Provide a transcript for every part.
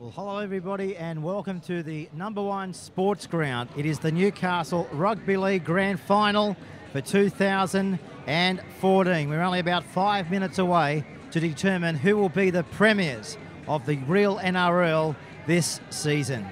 Well, hello everybody and welcome to the #1 sports ground. It is the Newcastle Rugby League Grand Final for 2014. We're only about 5 minutes away to determine who will be the premiers of the real NRL this season.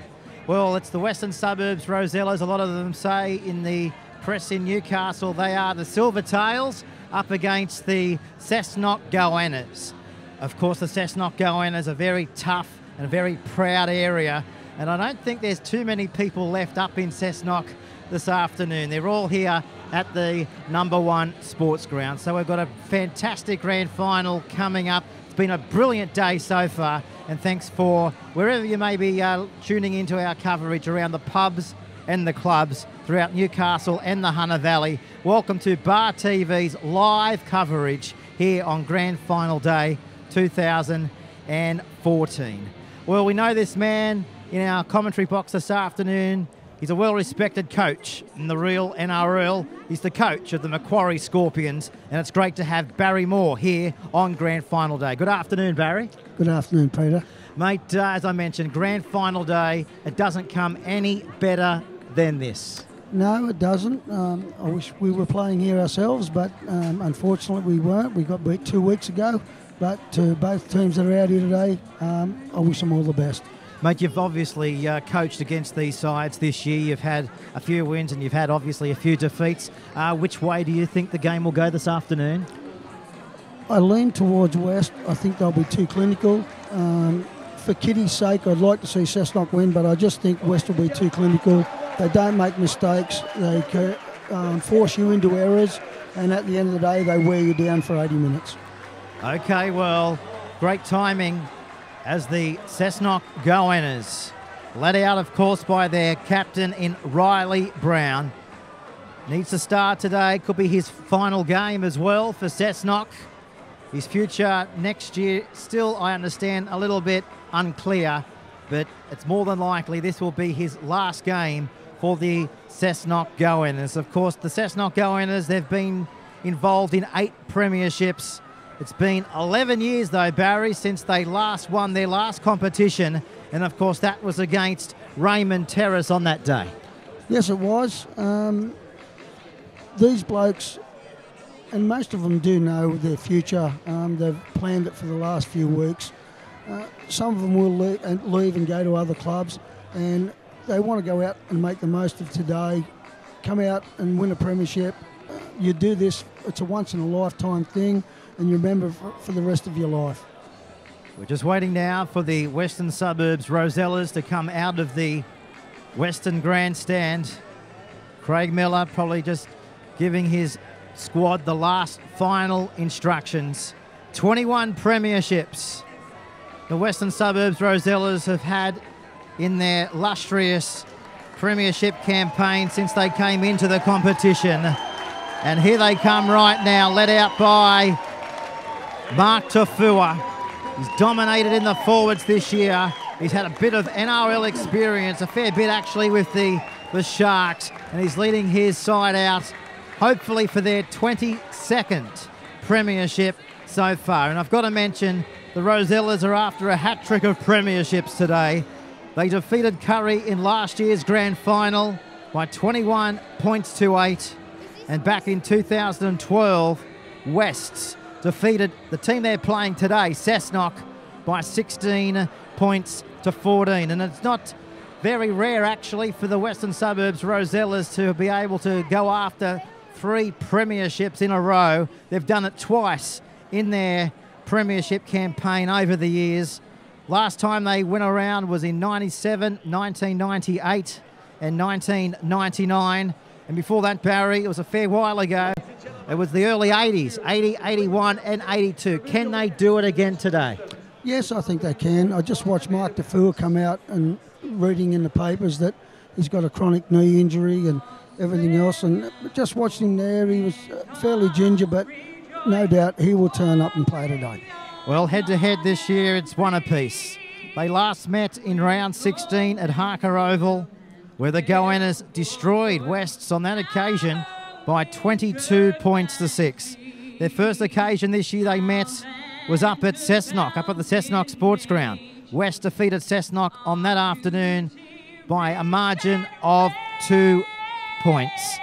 Well, it's the Western Suburbs Rosellas. A lot of them say in the press in Newcastle they are the Silvertails up against the Cessnock Goannas. Of course, the Cessnock Goannas are very tough and a very proud area, and I don't think there's too many people left up in Cessnock this afternoon. They're all here at the #1 sports ground. So we've got a fantastic grand final coming up. It's been a brilliant day so far, and thanks for wherever you may be tuning into our coverage around the pubs and the clubs throughout Newcastle and the Hunter Valley. Welcome to BarTV's live coverage here on Grand Final Day 2014. Well, we know this man in our commentary box this afternoon. He's a well-respected coach in the real NRL. He's the coach of the Macquarie Scorpions, and it's great to have Barry Moore here on Grand Final Day. Good afternoon, Barry. Good afternoon, Peter. Mate, as I mentioned, Grand Final Day, it doesn't come any better than this. No, it doesn't. I wish we were playing here ourselves, but unfortunately we weren't. We got beat 2 weeks ago. But to both teams that are out here today, I wish them all the best. Mate, you've obviously coached against these sides this year. You've had a few wins and you've had obviously a few defeats. Which way do you think the game will go this afternoon? I lean towards West. I think they'll be too clinical. For Kitty's sake, I'd like to see Cessnock win, but I just think West will be too clinical. They don't make mistakes. They force you into errors, and at the end of the day, they wear you down for 80 minutes. Okay, well, great timing as the Cessnock Goannas, led out, of course, by their captain in Riley Brown. Needs to start today. Could be his final game as well for Cessnock. His future next year still, I understand, a little bit unclear, but it's more than likely this will be his last game for the Cessnock Goannas. Of course, the Cessnock Goannas, they've been involved in 8 premierships. It's been 11 years, though, Barry, since they last won their last competition. And, of course, that was against Raymond Terrace on that day. Yes, it was. These blokes, and most of them do know their future. They've planned it for the last few weeks. Some of them will leave and go to other clubs. And they want to go out and make the most of today, come out and win a premiership. You do this, it's a once-in-a-lifetime thing, and you remember for the rest of your life. We're just waiting now for the Western Suburbs Rosellas to come out of the Western Grandstand. Craig Miller probably just giving his squad the last final instructions. 21 premierships the Western Suburbs Rosellas have had in their lustrous premiership campaign since they came into the competition. And here they come right now, led out by Mark Tafua. He's dominated in the forwards this year. He's had a bit of NRL experience, a fair bit actually with the Sharks, and he's leading his side out, hopefully for their 22nd premiership so far. And I've got to mention, the Rosellas are after a hat-trick of premierships today. They defeated Curry in last year's grand final by 21 points to 8. And back in 2012, Wests defeated the team they're playing today, Cessnock, by 16 points to 14. And it's not very rare, actually, for the Western Suburbs Rosellas to be able to go after 3 premierships in a row. They've done it twice in their premiership campaign over the years. Last time they went around was in 97, 1998 and 1999. And before that, Barry, it was a fair while ago. It was the early 80s, 80, 81 and 82. Can they do it again today? Yes, I think they can. I just watched Mark Tafua come out and reading in the papers that he's got a chronic knee injury and everything else. And just watching him there, he was fairly ginger, but no doubt he will turn up and play today. Well, head-to-head this year, it's one apiece. They last met in round 16 at Harker Oval, where the Goannas destroyed Wests on that occasion by 22 points to 6. Their first occasion this year they met was up at Cessnock, up at the Cessnock Sports Ground. West defeated Cessnock on that afternoon by a margin of 2 points.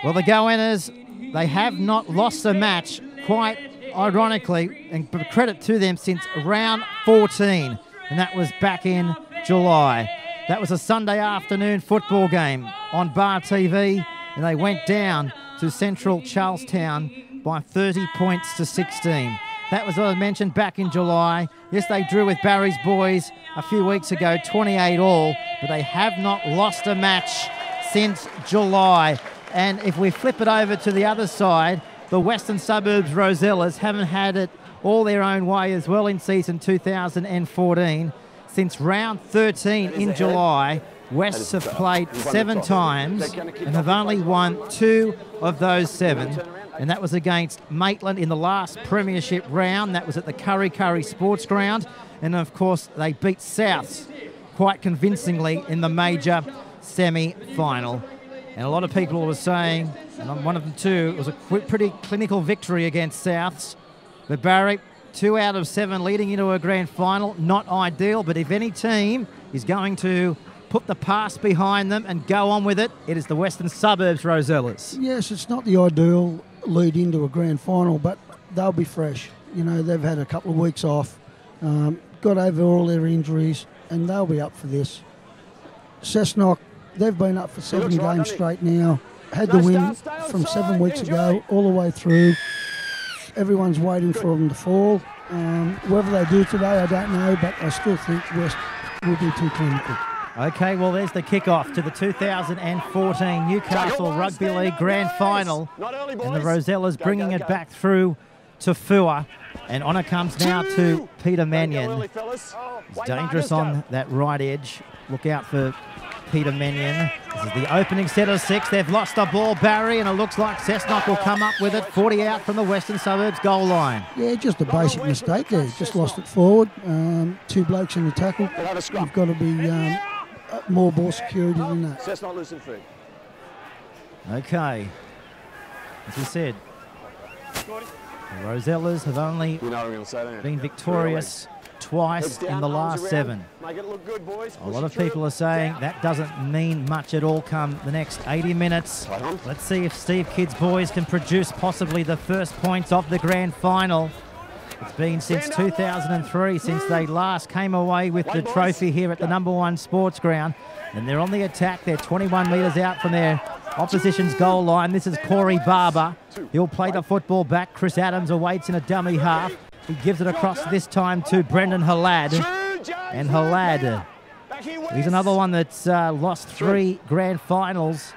Well, the Goannas, they have not lost a match, quite ironically, and credit to them, since round 14, and that was back in July. That was a Sunday afternoon football game on BarTV, and they went down to Central Charlestown by 30 points to 16. That was, as I mentioned, back in July. Yes, they drew with Barry's boys a few weeks ago, 28 all, but they have not lost a match since July. And if we flip it over to the other side, the Western Suburbs Rosellas haven't had it all their own way as well in season 2014. Since round 13 in July, Wests have played 7 times and have only won 2 of those 7. And that was against Maitland in the last premiership round. That was at the Curry Sports Ground. And of course, they beat Souths quite convincingly in the major semi-final. And a lot of people were saying, and I'm one of them too, it was a pretty clinical victory against Souths. But Barry, 2 out of 7 leading into a grand final, not ideal. But if any team is going to put the past behind them and go on with it, it is the Western Suburbs Rosellas. Yes, it's not the ideal lead into a grand final, but they'll be fresh. You know, they've had a couple of weeks off, got over all their injuries, and they'll be up for this. Cessnock, they've been up for 7 games straight now, had the win from 7 weeks ago all the way through. Everyone's waiting for them to fall. Whether they do today, I don't know, but I still think West will be too clinical. Okay, well, there's the kickoff to the 2014 Newcastle Rugby League Grand Final. And the Rosellas bringing it back through to Fua. And on it comes now to Peter Mannion. He's dangerous on that right edge. Look out for Peter Mannion. This is the opening set of 6. They've lost the ball, Barry, and it looks like Cessnock will come up with it. 40 out from the Western Suburbs goal line. Yeah, just a basic mistake there. Just lost it forward. 2 blokes in the tackle. You've got to be more ball security than that. Cessnock losing 3. Okay. As we said, the Rosellas have only been victorious twice in the last 7. A lot of people are saying that doesn't mean much at all come the next 80 minutes. Let's see if Steve Kidd's boys can produce possibly the first points of the grand final. It's been since 2003 since they last came away with the trophy here at the #1 Sports Ground. And they're on the attack. They're 21 metres out from their opposition's goal line. This is Corey Barber. He'll play the football back. Chris Adams awaits in a dummy half. He gives it across this time to Brendan Halad. And Halad, he's another one that's lost 3 grand finals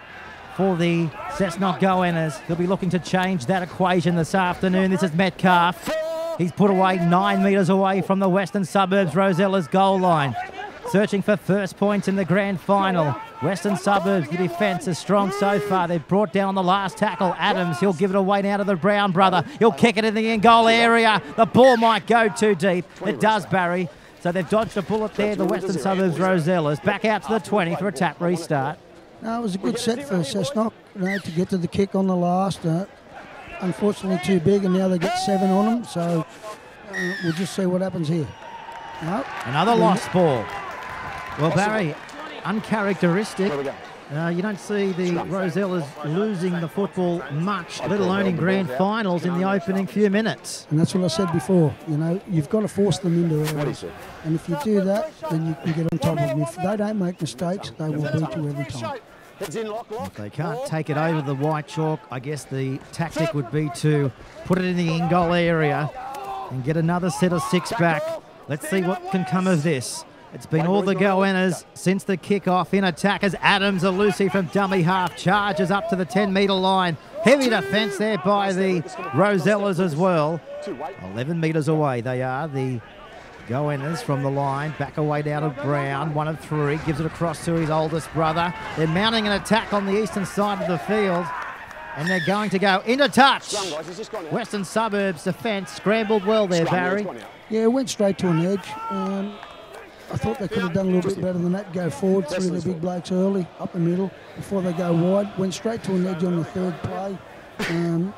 for the Cessnock Goannas. He'll be looking to change that equation this afternoon. This is Metcalf. He's put away 9 metres away from the Western Suburbs Rosellas goal line. Searching for first points in the grand final. Western Suburbs, the defence is strong so far. They've brought down the last tackle. Adams, he'll give it away now to the Brown brother. He'll kick it in the in-goal area. The ball might go too deep. It does, Barry. So they've dodged a bullet there, the Western Suburbs Rosellas. Back out to the 20 for a tap restart. No, it was a good set for Cessnock, to get to the kick on the last. Unfortunately too big, and now they get 7 on them, so we'll just see what happens here. No. Another lost ball. Well, Barry, uncharacteristic. You don't see the Rosellas losing the football much, let alone in grand finals in the opening few minutes. And that's what I said before, you've got to force them into it. And if you do that, then you can get on top of them. If they don't make mistakes, they will beat you every time. If they can't take it over the white chalk, I guess the tactic would be to put it in the in-goal area and get another set of 6 back. Let's see what can come of this. It's been all the Goannas since the kick-off in attack as Adams, a Lucy from dummy half, charges up to the 10-metre line. Heavy defence there by the Rosellas as well. 11 metres away they are, the Goannas from the line, back away down to Brown, 1 of 3, gives it across to his oldest brother. They're mounting an attack on the eastern side of the field, and they're going to go into touch. Western Suburbs defence scrambled well there, Barry. Yeah, it went straight to an edge. I thought they could have done a little bit better than that, go forward through the big blokes early, up the middle, before they go wide. Went straight to an edge on the 3rd play.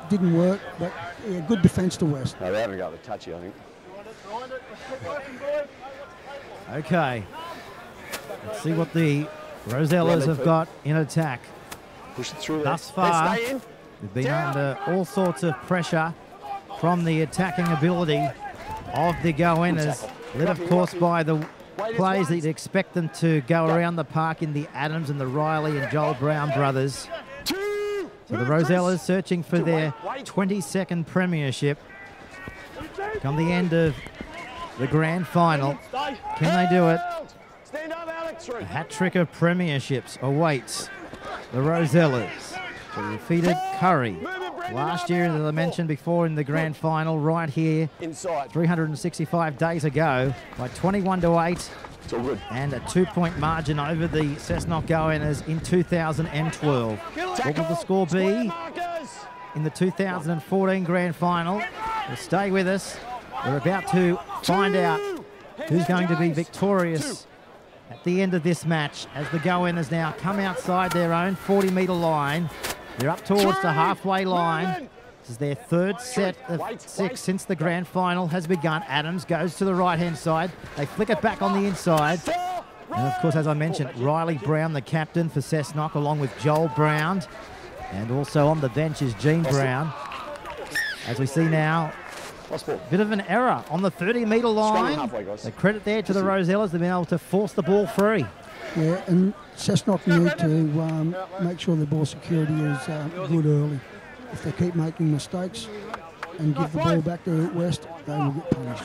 Didn't work, but yeah, good defence to West. No, they haven't got the touchy, I think. Okay. Let's see what the Rosellas have got in attack. Push it through. Thus far, they've been under all sorts of pressure from the attacking ability of the go-inners, led of course by the plays that you'd expect them to go around the park in the Adams and the Riley and Joel Brown brothers. So the Rosellas searching for their 22nd premiership. Come the end of the grand final, can they do it? A hat-trick of premierships awaits the Rosellas. They defeated Curry last year, as I mentioned before, in the grand final right here 365 days ago by 21-8 and a 2-point margin over the Cessnock Go-Inners in 2012. What will the score be in the 2014 grand final? Well, stay with us. We're about to find out who's going to be victorious at the end of this match as the Go-Inners now come outside their own 40-metre line. They're up towards the halfway line. This is their third set of 6 since the grand final has begun. Adams goes to the right-hand side. They flick it back on the inside. And, of course, as I mentioned, Riley Brown, the captain for Cessnock, along with Joel Brown. And also on the bench is Gene Brown. As we see now, a bit of an error on the 30-metre line. The credit there to the Rosellas. They've been able to force the ball free. Yeah, and Cessnock need to make sure the ball security is good early. If they keep making mistakes and give the ball back to West, they will get punished.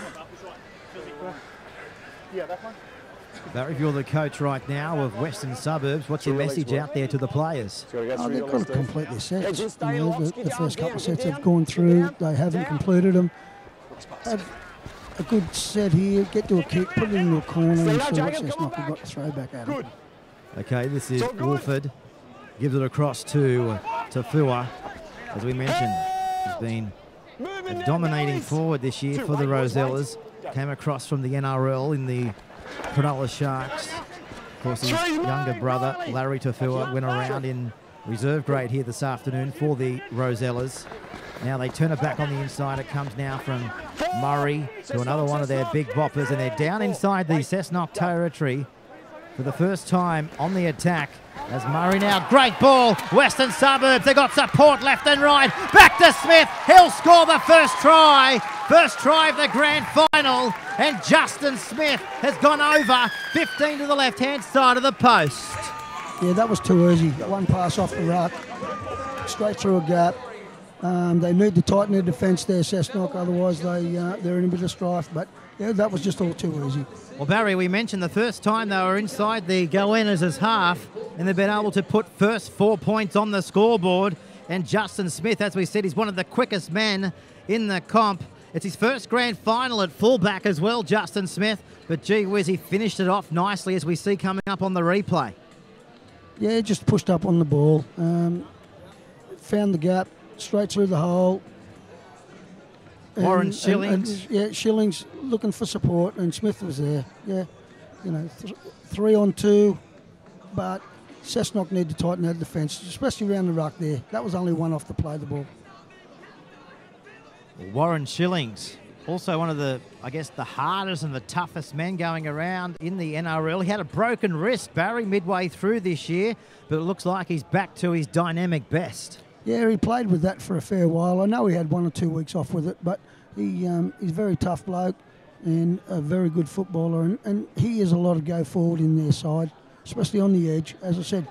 Barry, if you're the coach right now of Western Suburbs, what's your message out there to the players? They've got to complete their sets. The first couple of sets have gone through. They haven't completed them. Have a good set here, get to a kick, put it into a corner and see what Cessnock have got to throw back at them. Okay, this is Wolford. Gives it across to Tafua. As we mentioned, he's been a dominating forward this year for the Rosellas. Came across from the NRL in the Cronulla Sharks. Of course, his younger brother, Larry Tafua, went around in reserve grade here this afternoon for the Rosellas. Now they turn it back on the inside. It comes now from Murray to another one of their big boppers, and they're down inside the Cessnock territory for the first time on the attack. As Murray now, great ball, Western Suburbs, they got support left and right, back to Smith, he'll score the first try of the grand final, and Justin Smith has gone over 15 to the left-hand side of the post. Yeah, that was too easy. One pass off the ruck, straight through a gap. They need to tighten their defence there, Cessnock, otherwise they're in a bit of strife, but yeah, that was just all too easy. Well, Barry, we mentioned the first time they were inside the Go-Inners as half, and they've been able to put first 4 points on the scoreboard. And Justin Smith, as we said, he's one of the quickest men in the comp. It's his first grand final at fullback as well, Justin Smith. But gee whiz, he finished it off nicely, as we see coming up on the replay. Yeah, just pushed up on the ball, found the gap, straight through the hole. Warren Shillings. Yeah, Shillings looking for support, and Smith was there. Yeah, 3 on 2, but Cessnock need to tighten their defence, especially around the ruck there. That was only one off the play of the ball. Warren Shillings, also one of the, I guess, the hardest and the toughest men going around in the NRL. He had a broken wrist, Barry, midway through this year, but it looks like he's back to his dynamic best. Yeah, he played with that for a fair while. I know he had 1 or 2 weeks off with it, but he's a very tough bloke and a very good footballer, and he is a lot of go forward in their side, especially on the edge. As I said,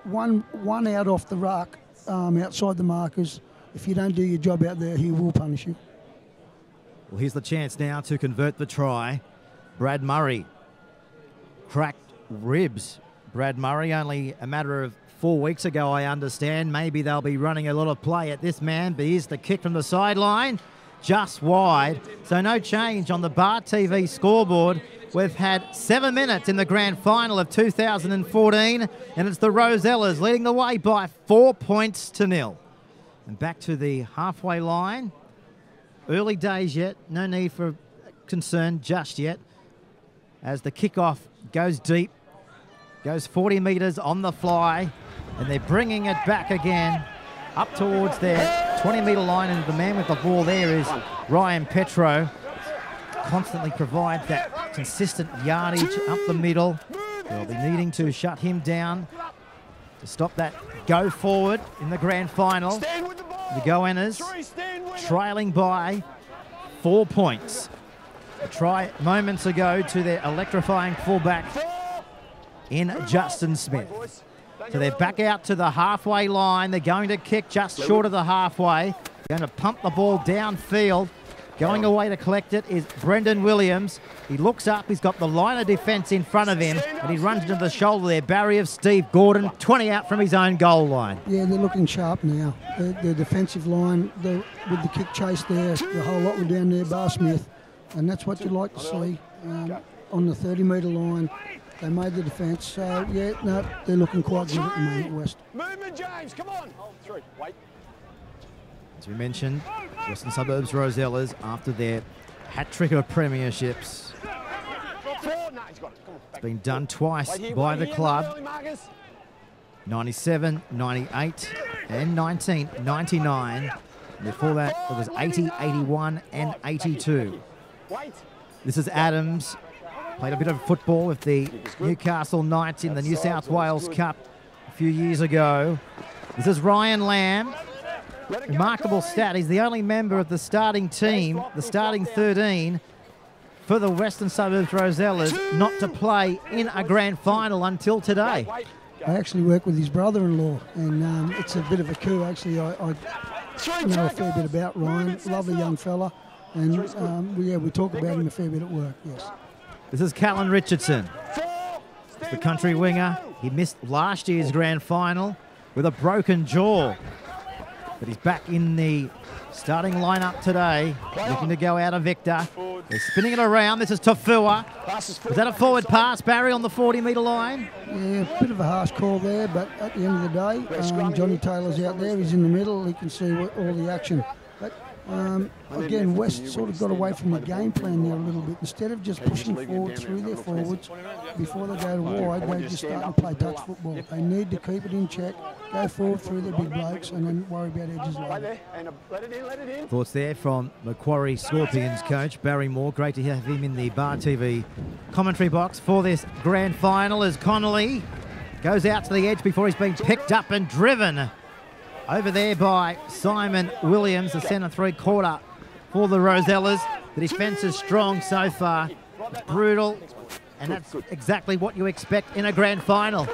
one out off the ruck, outside the markers. If you don't do your job out there, he will punish you. Well, here's the chance now to convert the try. Brad Murray, cracked ribs. Brad Murray, only a matter of 4 weeks ago, I understand. Maybe they'll be running a lot of play at this man, but here's the kick from the sideline, just wide. So no change on the BarTV scoreboard. We've had 7 minutes in the grand final of 2014, and it's the Rosellas leading the way by 4 points to 0. And back to the halfway line. Early days yet, no need for concern just yet, as the kickoff goes deep, goes 40 metres on the fly, and they're bringing it back again up towards their 20-metre line, and the man with the ball there is Ryan Petro. Constantly provides that consistent yardage up the middle. They'll be needing to shut him down to stop that go forward in the grand final. The Goannas trailing by 4 points. A try moments ago to their electrifying fullback in Justin Smith. So they're back out to the halfway line. They're going to kick just short of the halfway. Going to pump the ball downfield. Going away to collect it is Brendan Williams. He looks up, he's got the line of defence in front of him, and he runs into the shoulder there. Barrier of Steve Gordon, 20 out from his own goal line. Yeah, they're looking sharp now. The defensive line, with the kick chase there, the whole lot were down there, Bar Smith, and that's what you like to see on the 30-metre line. They made the defence, so yeah, no, they're looking quite good at the moment, West. Movement, James, come on. Hold through, wait. As we mentioned, Western Suburbs Rosellas, after their hat-trick of premierships, it's been done twice by the club, 97, 98 and 1999. Before that, it was 80, 81 and 82. This is Adams. Played a bit of football with the Newcastle Knights in the New South Wales Cup a few years ago. This is Ryan Lamb. Remarkable stat. He's the only member of the starting team, the starting 13, for the Western Suburbs Rosellas not to play in a grand final until today. I actually work with his brother-in-law, and it's a bit of a coup, actually. I know a fair bit about Ryan. Lovely young fella, and we talk about him a fair bit at work, yes. This is Callan Richardson, the country winger. He missed last year's grand final with a broken jaw. But he's back in the starting lineup today, looking to go out of Victor. They're spinning it around. This is Tafua. Is that a forward pass, Barry, on the 40-metre line? Yeah, a bit of a harsh call there, but at the end of the day, Johnny Taylor's out there. He's in the middle. He can see all the action. But again, West sort of got away from the game plan there a little bit. Instead of just pushing forward through their forwards, before they go to wide, they just start to play touch football. They need to keep it in check, go forward through their big blokes, and then worry about edges later. Thoughts there from Macquarie Scorpions coach Barry Moore. Great to have him in the BarTV commentary box for this grand final as Connolly goes out to the edge before he's been picked up and driven over there by Simon Williams, the centre three-quarter for the Rosellas. The defence is strong so far. It's brutal, and that's exactly what you expect in a grand final.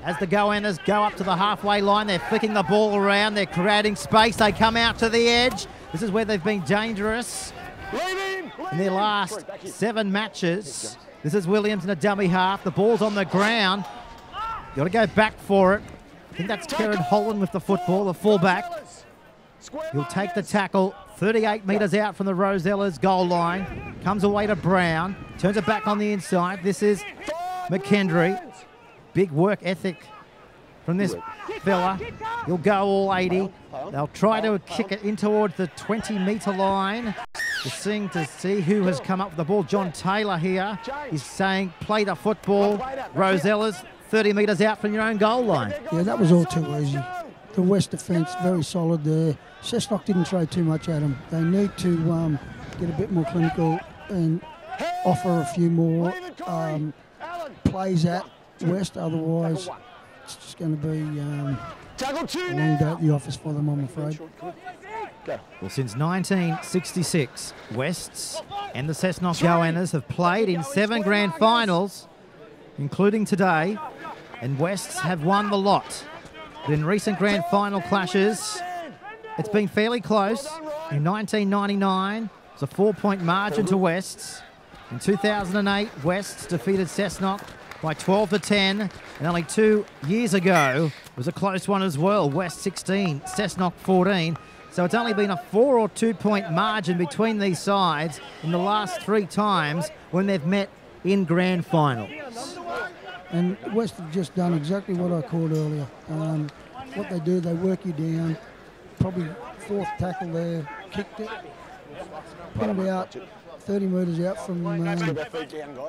As the Goannas go up to the halfway line, they're flicking the ball around, they're creating space, they come out to the edge. This is where they've been dangerous in their last 7 matches. This is Williams in a dummy half. The ball's on the ground. You've got to go back for it. I think that's Kieran Holland with the football, the fullback. He'll take the tackle 38 metres out from the Rosellas goal line. Comes away to Brown. Turns it back on the inside. This is McKendry. Big work ethic from this fella. He'll go all 80. They'll try to kick it in towards the 20-metre line. To see who has come up with the ball. John Taylor here. He's saying, play the football. Rosellas 30 metres out from your own goal line. Yeah, that was all too easy. The West defence, very solid there. Cessnock didn't throw too much at them. They need to get a bit more clinical and offer a few more plays at West. Otherwise, it's just going to be a long day at the office for them, I'm afraid. Well, since 1966, Wests and the Cessnock Goannas have played in 7 grand finals, including today, and Wests have won the lot. But in recent grand final clashes, it's been fairly close. In 1999, it was a 4-point margin to Wests. In 2008, Wests defeated Cessnock by 12-10, and only 2 years ago, it was a close one as well. West 16, Cessnock 14. So it's only been a 4 or 2-point margin between these sides in the last 3 times when they've met in grand finals. And West have just done exactly what I called earlier. What they do, they work you down, probably 4th tackle there, kicked it, put it out 30 metres out from the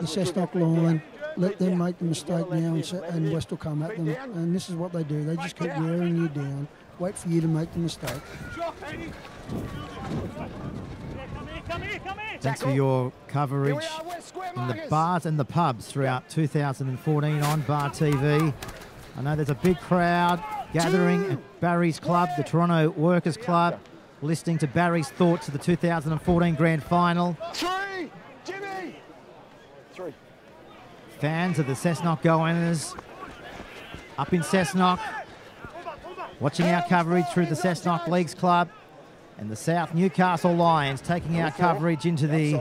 Cessnock line, let them make the mistake now, and West will come at them. And this is what they do. They just keep wearing you down, wait for you to make the mistake. Thanks for your coverage in the bars and the pubs throughout 2014 on BarTV. I know there's a big crowd gathering at Barry's Club, the Toronto Workers Club, listening to Barry's thoughts of the 2014 Grand Final. Three, Jimmy. Three. Fans of the Cessnock Goannas up in Cessnock, watching our coverage through the Cessnock Leagues Club, and the South Newcastle Lions taking our coverage into the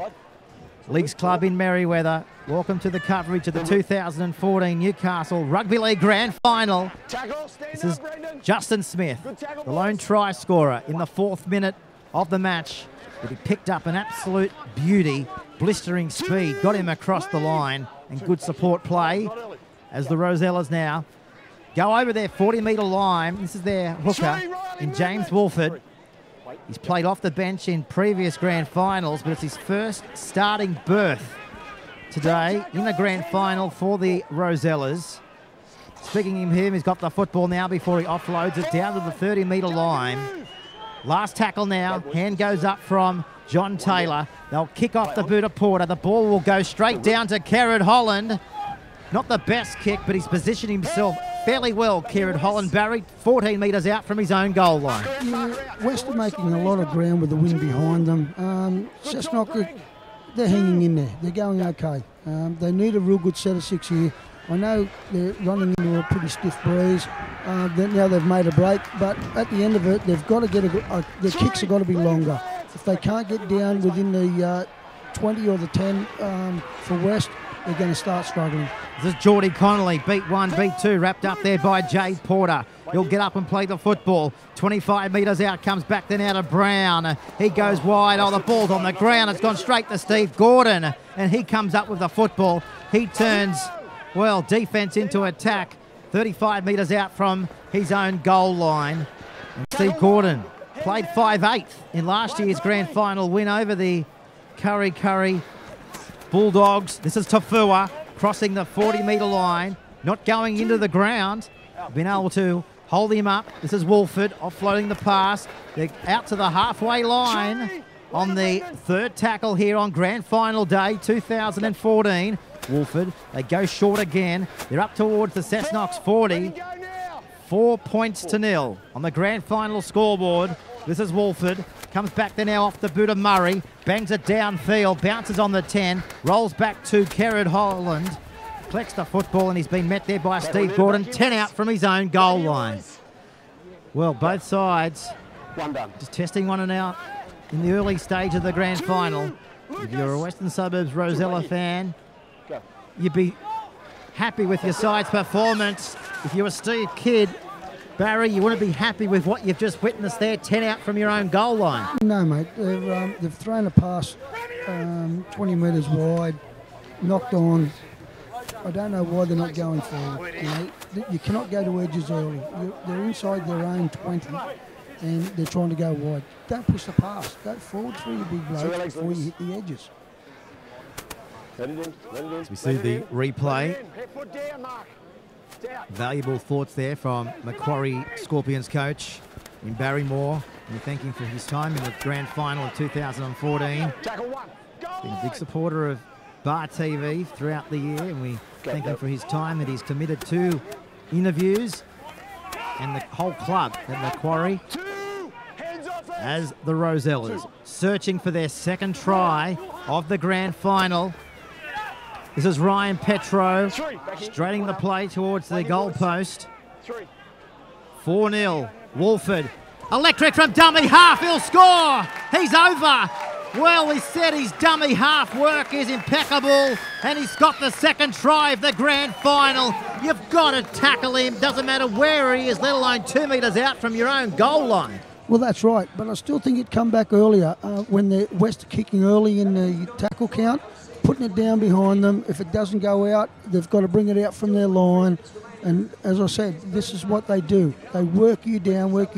Leagues Club in Merriweather. Welcome to the coverage of the 2014 Newcastle Rugby League Grand Final. This is Justin Smith, the lone try scorer in the 4th minute of the match. But he picked up an absolute beauty, blistering speed, got him across the line, and good support play as the Rosellas now go over their 40-metre line. This is their hooker in James Wolford. He's played off the bench in previous grand finals, but it's his first starting berth today in the grand final for the Rosellas. Speaking of him, he's got the football now before he offloads it down to the 30-metre line. Last tackle now. Hand goes up from John Taylor. They'll kick off the boot of Porter. The ball will go straight down to Kerrod Holland. Not the best kick, but he's positioned himself fairly well, Kerrod Holland. Barry, 14 metres out from his own goal line. Yeah, West are making a lot of ground with the wind behind them. Cessnock, they're hanging in there. They're going okay. They need a real good set of 6 here. I know they're running into a pretty stiff breeze. Now they've made a break, but at the end of it, they've got to get their kicks have got to be longer. If they can't get down within the 20 or the 10 for West, they're going to start struggling. This is Geordie Connolly, beat 1, beat 2, wrapped up there by Jade Porter. He'll get up and play the football. 25 metres out, comes back then out of Brown. He goes wide. Oh, the ball's on the ground. It's gone straight to Steve Gordon, and he comes up with the football. He turns, well, defence into attack. 35 metres out from his own goal line. And Steve Gordon played 5/8 in last year's grand final win over the Curry Bulldogs. This is Tafua crossing the 40-metre line, not going into the ground. Been able to hold him up. This is Wolford offloading the pass. They're out to the halfway line on the 3rd tackle here on grand final day 2014. Wolford, they go short again. They're up towards the Cessnock's 40. 4 points to 0 on the grand final scoreboard. This is Wolford. Comes back there now off the boot of Murray. Bangs it downfield. Bounces on the 10. Rolls back to Kerrod Holland. Collects the football, and he's been met there by Steve Gordon. 10 out from his own goal line. Well, both sides just testing one another in the early stage of the grand final. If you're a Western Suburbs Rosella fan, you'd be happy with your side's performance. If you're a Steve Kidd, Barry, you wouldn't be happy with what you've just witnessed there, 10 out from your own goal line. No, mate. They've thrown a pass 20 metres wide, knocked on. I don't know why they're not going forward. You cannot go to edges early. They're inside their own 20, and they're trying to go wide. Don't push the pass. Go forward through your big blokes before you hit the edges. As we see the replay, valuable thoughts there from Macquarie Scorpions coach in Barry Moore. We thank him for his time in the grand final of 2014. Been a big supporter of BarTV throughout the year, and we thank him for his time that he's committed to interviews and the whole club at Macquarie as the Rosellas searching for their 2nd try of the grand final. This is Ryan Petro straightening the play towards the goal post. 4-0, Wolford. Electric from dummy half, he'll score! He's over! Well, he said his dummy half work is impeccable, and he's got the 2nd try of the grand final. You've got to tackle him, doesn't matter where he is, let alone 2 metres out from your own goal line. Well, that's right, but I still think it'd come back earlier when the West are kicking early in the tackle count, putting it down behind them. If it doesn't go out, they've got to bring it out from their line. And as I said, this is what they do. They work you down, let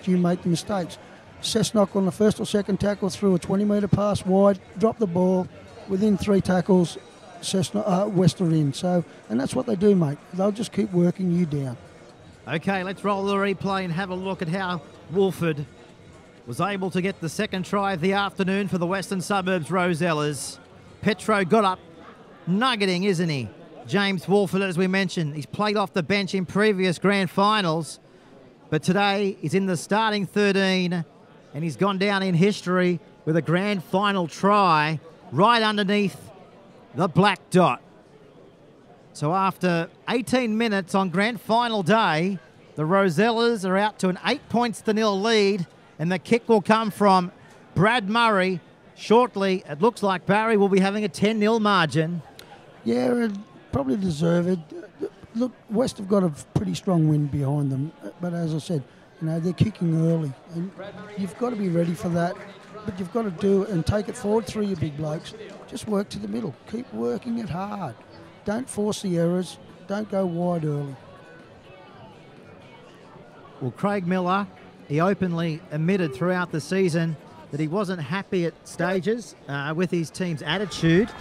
you make the mistakes. Cessnock on the 1st or 2nd tackle threw a 20-metre pass wide, dropped the ball. Within 3 tackles, West are in. So, and that's what they do, mate. They'll just keep working you down. Okay, let's roll the replay and have a look at how Wolford was able to get the second try of the afternoon for the Western Suburbs Rosellas. Petro got up, nuggeting, isn't he? James Wolford, as we mentioned, he's played off the bench in previous grand finals, but today he's in the starting 13 and he's gone down in history with a grand final try right underneath the black dot. So after 18 minutes on grand final day, the Rosellas are out to an 8-0 lead, and the kick will come from Brad Murray. Shortly, it looks like Barry will be having a 10-0 margin. Yeah, probably deserved. Look, West have got a pretty strong wind behind them, but as I said, you know, they're kicking early, and you've got to be ready for that. But you've got to do it and take it forward through your big blokes. Just work to the middle. Keep working it hard. Don't force the errors. Don't go wide early. Well, Craig Miller, he openly admitted throughout the season that he wasn't happy at stages with his team's attitude.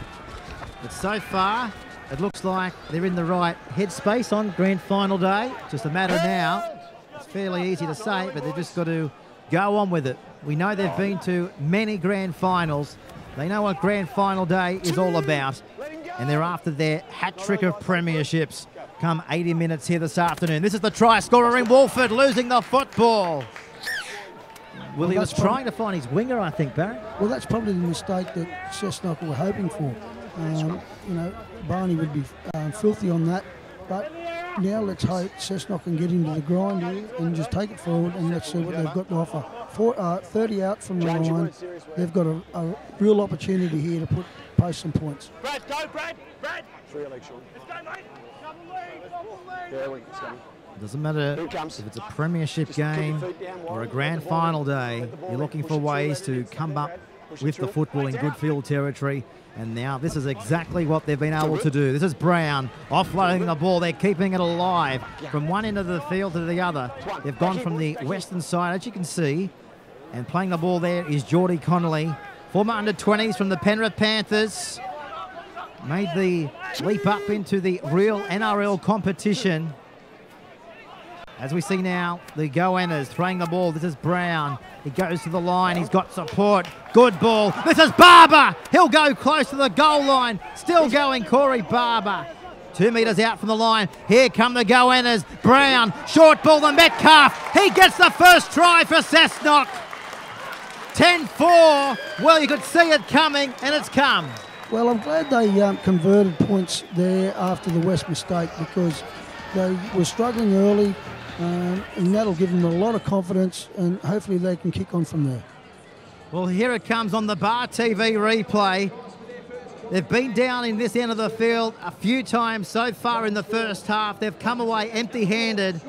But so far, it looks like they're in the right headspace on grand final day. Just a matter now. It's fairly easy to say, but they've just got to go on with it. We know they've been to many grand finals. They know what grand final day is all about. And they're after their hat-trick of premierships come 80 minutes here this afternoon. This is the try scorer in Wolford, losing the football. Well, he was trying to find his winger, I think, Barry. Well, that's probably the mistake that Cessnock were hoping for. You know, Barney would be filthy on that. But now let's hope Cessnock can get into the grind here and just take it forward, and let's see what they've got to offer. 30 out from the line. They've got a real opportunity here to post some points. Brad, go, Brad! 3 election. Let's go, mate! Double leg. Doesn't matter if it's a premiership game or a grand final day, you're looking for ways to come up with the football in good field territory. And now this is exactly what they've been able to do. This is Brown offloading the ball. They're keeping it alive from one end of the field to the other. They've gone from the western side, as you can see, and playing the ball there is Geordie Connolly, former under-20s from the Penrith Panthers. Made the leap up into the real NRL competition. As we see now, the Goannas throwing the ball. This is Brown. He goes to the line. He's got support. Good ball. This is Barber. He'll go close to the goal line. Still going, Corey Barber. 2 metres out from the line. Here come the Goannas. Brown, short ball to Metcalf. He gets the first try for Cessnock. 10-4. Well, you could see it coming, and it's come. Well, I'm glad they converted points there after the West mistake, because they were struggling early. And that'll give them a lot of confidence, and hopefully they can kick on from there. Well, here it comes on the BarTV replay. They've been down in this end of the field a few times so far in the first half. They've come away empty-handed,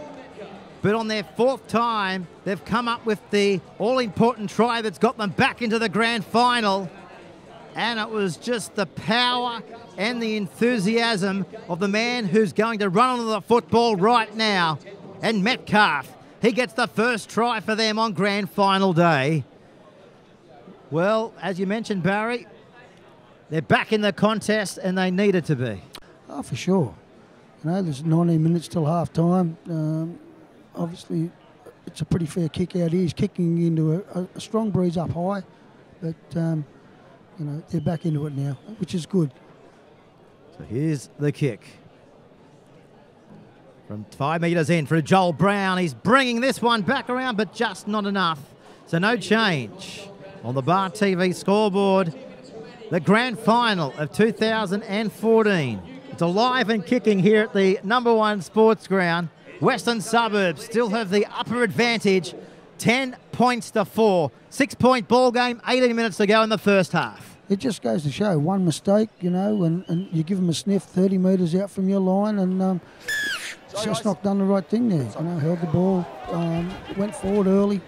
but on their 4th time, they've come up with the all-important try that's got them back into the grand final. And it was just the power and the enthusiasm of the man who's going to run onto the football right now. And Metcalf, he gets the first try for them on grand final day. Well, as you mentioned, Barry, they're back in the contest, and they needed to be. Oh, for sure. You know, there's 19 minutes till half-time. Obviously, it's a pretty fair kick out here. He's kicking into a strong breeze up high. But, you know, they're back into it now, which is good. So here's the kick. From 5 metres in for Joel Brown. He's bringing this one back around, but just not enough. So no change on the BarTV scoreboard. The grand final of 2014. It's alive and kicking here at the #1 sports ground. Western Suburbs still have the upper advantage. 10-4. 6-point ball game, 18 minutes to go in the first half. It just goes to show one mistake, you know, and you give them a sniff 30 metres out from your line, and Cessnock done the right thing there. You know, held the ball, went forward early,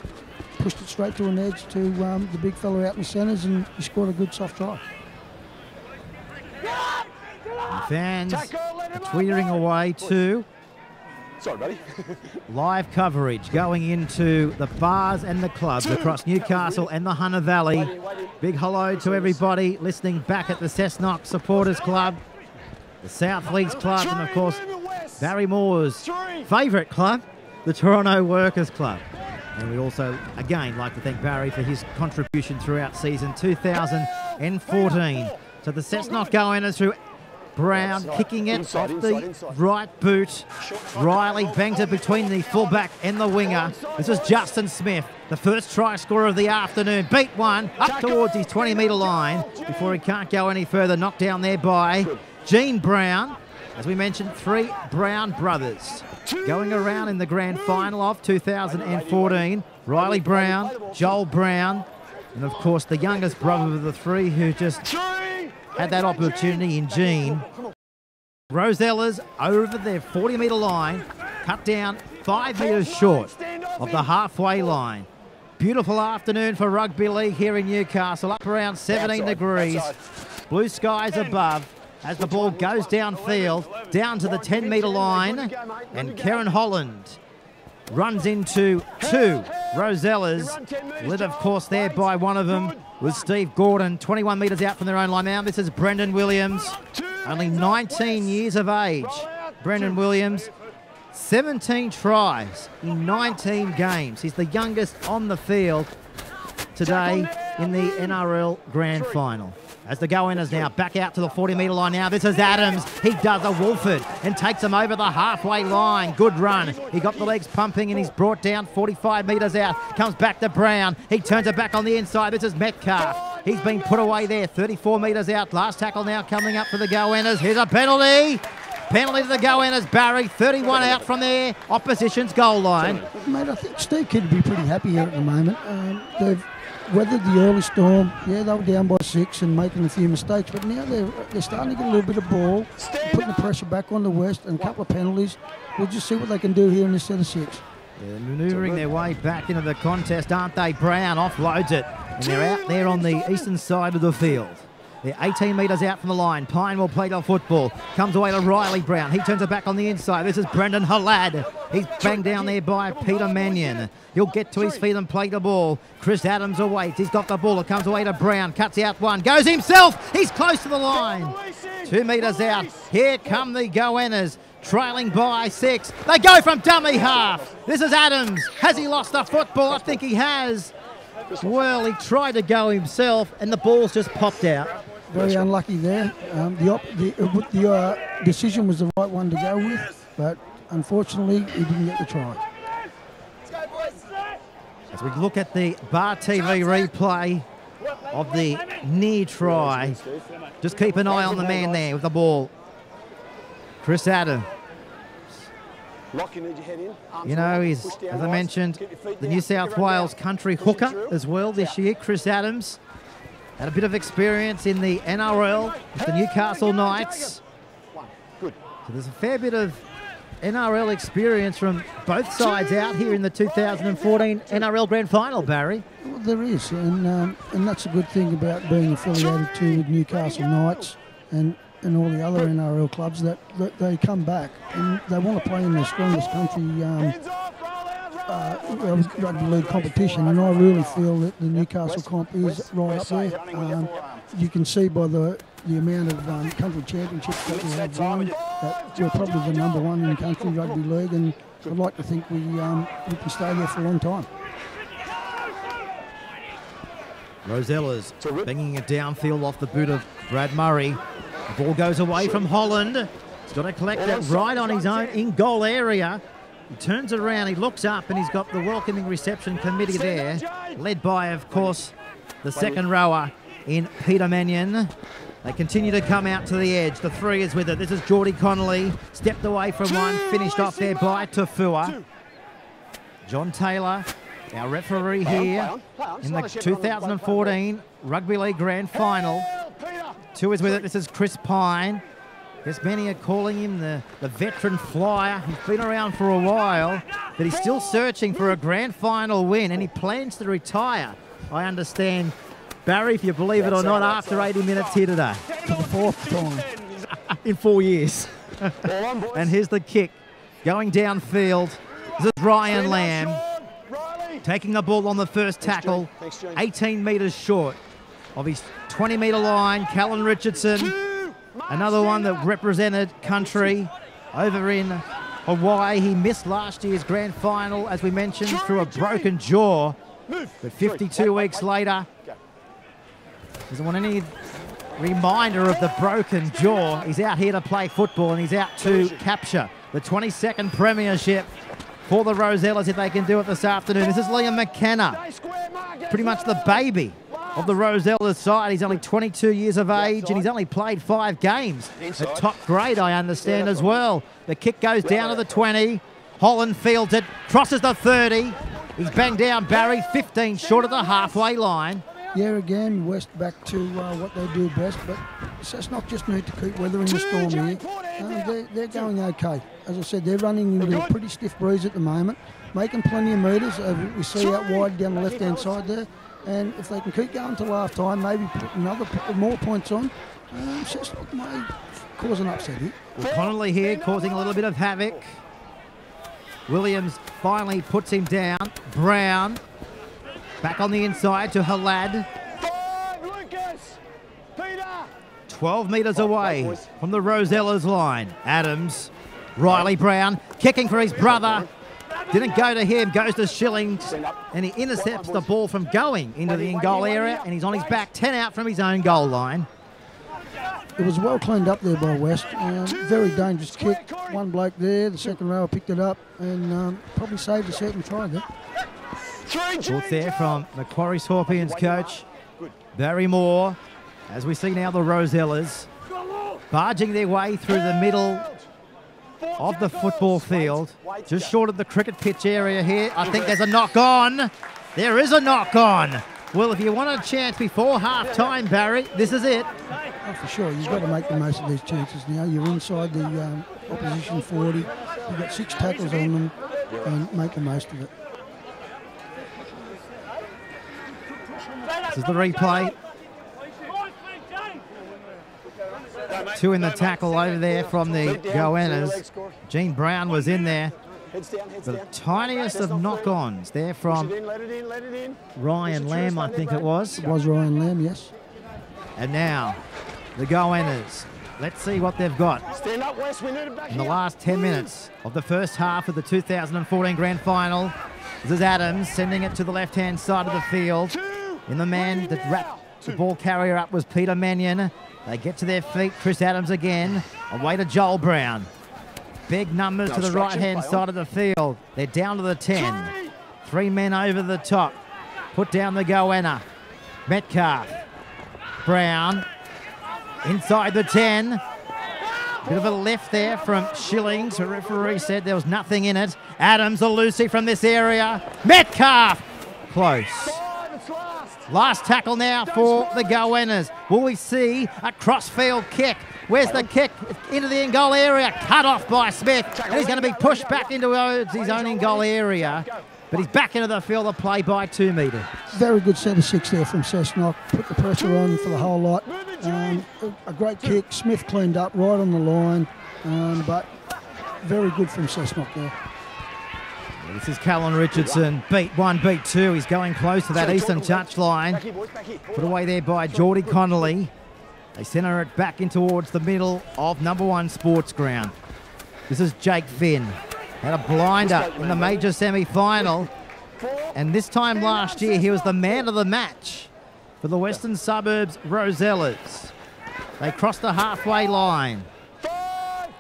pushed it straight to an edge to the big fella out in the centres, and he scored a good soft try. The fans are tweetering away too. Sorry, buddy. Live coverage going into the bars and the clubs across Newcastle and the Hunter Valley. Big hello to everybody listening back at the Cessnock Supporters Club, the South Leagues Club, and of course Barry Moore's favourite club, the Toronto Workers Club. And we'd also, again, like to thank Barry for his contribution throughout season 2014. So the Cessnock go-inners through Brown, kicking it off the right boot. Riley bangs it between the fullback and the winger. This is Justin Smith, the first try scorer of the afternoon. Beat one up towards his 20-metre line before he can't go any further. Knocked down there by Gene Brown. As we mentioned, 3 Brown brothers going around in the grand final of 2014. Riley Brown, Joel Brown, and of course the youngest brother of the 3 who just had that opportunity in Gene. Rosellas over their 40-metre line, cut down 5 metres short of the halfway line. Beautiful afternoon for rugby league here in Newcastle, up around 17 degrees. Blue skies above as the ball goes downfield, down to the 10-metre line, and Karen Holland runs into 2 Rosellas, led of course there by one of them was Steve Gordon, 21 metres out from their own line now. This is Brendan Williams, only 19 years of age. Brendan Williams, 17 tries in 19 games. He's the youngest on the field today in the NRL Grand Final. As the go-inners now back out to the 40-metre line now. This is Adams. He does a Wolford and takes him over the halfway line. Good run. He got the legs pumping and he's brought down 45 metres out. Comes back to Brown. He turns it back on the inside. This is Metcalf. He's been put away there. 34 metres out. Last tackle now coming up for the go-inners. Here's a penalty. Penalty to the go-inners. Barry, 31 out from their opposition's goal line. Mate, I think Steve could be pretty happy here at the moment. They've weathered the early storm. Yeah, they were down by 6 and making a few mistakes, but now they're starting to get a little bit of ball, putting the pressure back on the West and a couple of penalties. We'll just see what they can do here in this set of 6. They're manoeuvring their way back into the contest, aren't they? Brown offloads it, and they're out there on the eastern side of the field. They're 18 metres out from the line. Pine will play the football. Comes away to Riley Brown. He turns it back on the inside. This is Brendan Halad. He's banged down there by Peter Mannion. He'll get to his feet and play the ball. Chris Adams awaits. He's got the ball. It comes away to Brown. Cuts out one. Goes himself. He's close to the line. 2 metres out. Here come the go-inners. Trailing by 6. They go from dummy half. This is Adams. Has he lost the football? I think he has. Well, he tried to go himself and the ball's just popped out. Very unlucky there. The decision was the right one to go with, but unfortunately he didn't get the try. As we look at the BarTV replay of the near try, just keep an eye on the man there with the ball. Chris Adams. You know, he's, as I mentioned, the New South Wales country hooker as well this year. Chris Adams had a bit of experience in the NRL with the Newcastle Knights. So there's a fair bit of NRL experience from both sides out here in the 2014 NRL Grand Final, Barry. Well, there is, and that's a good thing about being affiliated to the Newcastle Knights and all the other NRL clubs, that they come back and they want to play in the strongest country rugby league competition, and I really feel that the Newcastle comp is right up there. You can see by the amount of country championships that we have won that we're probably the number 1 in country rugby league, and I'd like to think we can stay there for a long time. Rosellas banging it downfield off the boot of Brad Murray. The ball goes away from Holland. He's got to collect it right on his own in goal area. He turns around, he looks up, and he's got the welcoming reception committee there, led by, of course, the second rower in Peter Mannion. They continue to come out to the edge. The 3 is with it. This is Geordie Connolly. Stepped away from one, finished off there by Tafua. John Taylor, our referee here in the 2014 Rugby League Grand Final. 2 is with it. This is Chris Pine. Yes, many are calling him the veteran flyer. He's been around for a while, but he's still searching for a grand final win, and he plans to retire, I understand. Barry, if you believe it or not, after 80 minutes here today. For the 4th time. In 4 years. And here's the kick. Going downfield. This is Ryan Lamb. Taking the ball on the first tackle. 18 metres short of his 20-metre line. Callan Richardson, another one that represented country over in of why he missed last year's grand final, as we mentioned, through a broken jaw. But 52 weeks later, doesn't want any reminder of the broken jaw. He's out here to play football, and he's out to capture the 22nd premiership for the Rosellas if they can do it this afternoon. This is Liam McKenna, pretty much the baby of the Rosellas side. He's only 22 years of age, and he's only played 5 games at top grade, I understand, as well. The kick goes down to the 20. Holland fields it, crosses the 30. He's banged down Barry, 15 short of the halfway line. Yeah, again, West back to what they do best, but Cessnock just need to keep weathering the storm here. They're going okay. As I said, they're running into a pretty stiff breeze at the moment, making plenty of metres. We see out wide down the left-hand side there. And if they can keep going till half time, maybe put more points on, Cessnock may cause an upset here. Well, Connolly here causing a little bit of havoc. Williams finally puts him down. Brown back on the inside to Halad. 12 metres away from the Rosellas line. Adams, Riley Brown kicking for his brother. Didn't go to him, goes to Shillings, and he intercepts the ball from going into the in-goal area, and he's on his back, 10 out from his own goal line. It was well cleaned up there by West. Very dangerous kick. One bloke there, the second rower picked it up, and probably saved a certain try there. Thoughts there from Macquarie Scorpions coach Barry Moore. As we see now the Rosellas barging their way through the middle of the football field, just short of the cricket pitch area here. I think there's a knock on. There is a knock on. Well, if you want a chance before half-time, Barry, this is it. Oh, for sure. You've got to make the most of these chances now. You're inside the opposition 40. You've got 6 tackles on them, and make the most of it. This is the replay. 2 in the tackle over there from the Goannas. Gene Brown was in there. The tiniest of knock-ons there from Ryan Lamb, I think it was. It was Ryan Lamb, yes. And now, the Goannas. Let's see what they've got in the last 10 minutes of the first half of the 2014 Grand Final. This is Adams sending it to the left-hand side of the field. In the man that wrapped the ball carrier up was Peter Mannion. They get to their feet. Chris Adams again. Away to Joel Brown. Big numbers to the right-hand side of the field. They're down to the 10. 3 men over the top. Put down the Goanna. Metcalf. Brown. Inside the 10. Bit of a lift there from Shillings. The referee said there was nothing in it. Adams, a Lucy from this area. Metcalf. Close. Last tackle now for the Goannas. Will we see a cross-field kick? Where's the kick? Into the in-goal area. Cut off by Smith. And he's going to be pushed back into his own in-goal area. But he's back into the field of play by 2 metres. Very good set of 6 there from Cessnock. Put the pressure on for the whole lot. A great kick. Smith cleaned up right on the line. But very good from Cessnock there. This is Callan Richardson. Beat 1, beat 2. He's going close to that eastern touchline. Put away there by Geordie Connolly. They centre it back in towards the middle of number 1 Sports Ground. This is Jake Finn. Had a blinder in the major semi-final. And this time last year, he was the man of the match for the Western Suburbs Rosellas. They crossed the halfway line.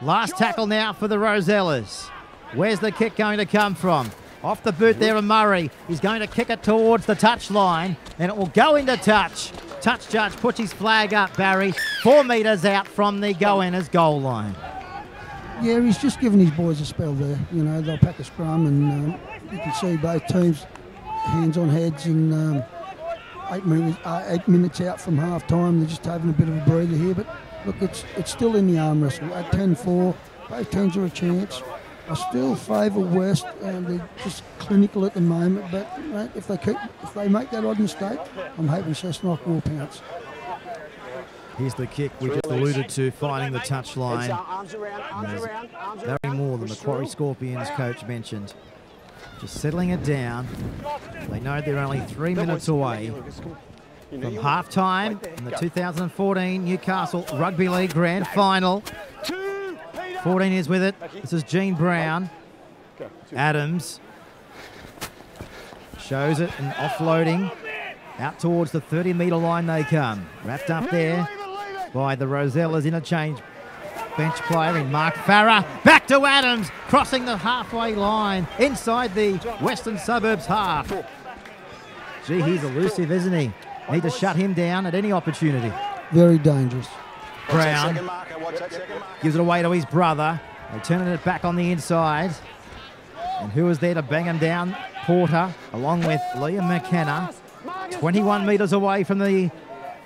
Last tackle now for the Rosellas. Where's the kick going to come from? Off the boot there of Murray. He's going to kick it towards the touch line, and it will go into touch. Touch judge puts his flag up, Barry. 4 metres out from the Goannas goal line. Yeah, he's just giving his boys a spell there. You know, they'll pack a scrum, and you can see both teams hands on heads, and 8 minutes out from half time. They're just having a bit of a breather here, but look, it's still in the arm wrestle. At 10-4, both teams are a chance. I still favour West, and they're just clinical at the moment. But mate, if they make that odd mistake, I'm hoping Cessnock will pounce. Here's the kick we just alluded to, finding the touchline. Barry Moore, the Macquarie Scorpions coach, mentioned just settling it down. They know they're only 3 minutes away from half-time in the 2014 Newcastle Rugby League Grand Final. 14 is with it. This is Gene Brown. Adams shows it and offloading. Out towards the 30-metre line they come. Wrapped up there by the Rosellas interchange bench player in Mark Farah. Back to Adams, crossing the halfway line inside the Western Suburbs half. Gee, he's elusive, isn't he? Need to shut him down at any opportunity. Very dangerous. Brown gives it away to his brother. They're turning it back on the inside. And who is there to bang him down? Porter, along with Liam McKenna. 21 metres away from the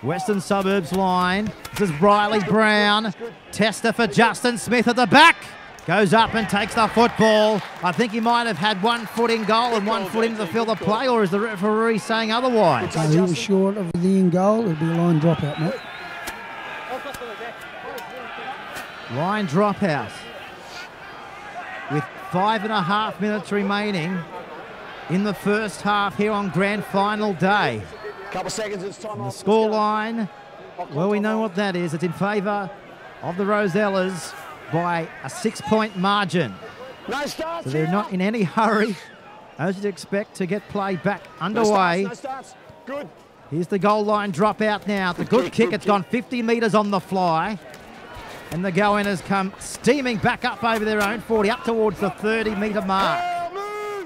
Western Suburbs line. This is Riley Brown. Tester for Justin Smith at the back. Goes up and takes the football. I think he might have had 1 foot in goal and 1 foot into the field of play, or is the referee saying otherwise? He was short of the in goal. It'd be a line dropout, mate. Line dropout. With 5.5 minutes remaining in the first half here on grand final day. Couple seconds, it's time. The score line, well, we know what that is. It's in favour of the Rosellas by a 6-point margin. No starts. So they're not in any hurry, as you'd expect, to get play back underway. No starts. Good. Here's the goal line dropout now. The good kick. It's gone 50 metres on the fly. And the go-inners come steaming back up over their own 40, up towards the 30-metre mark.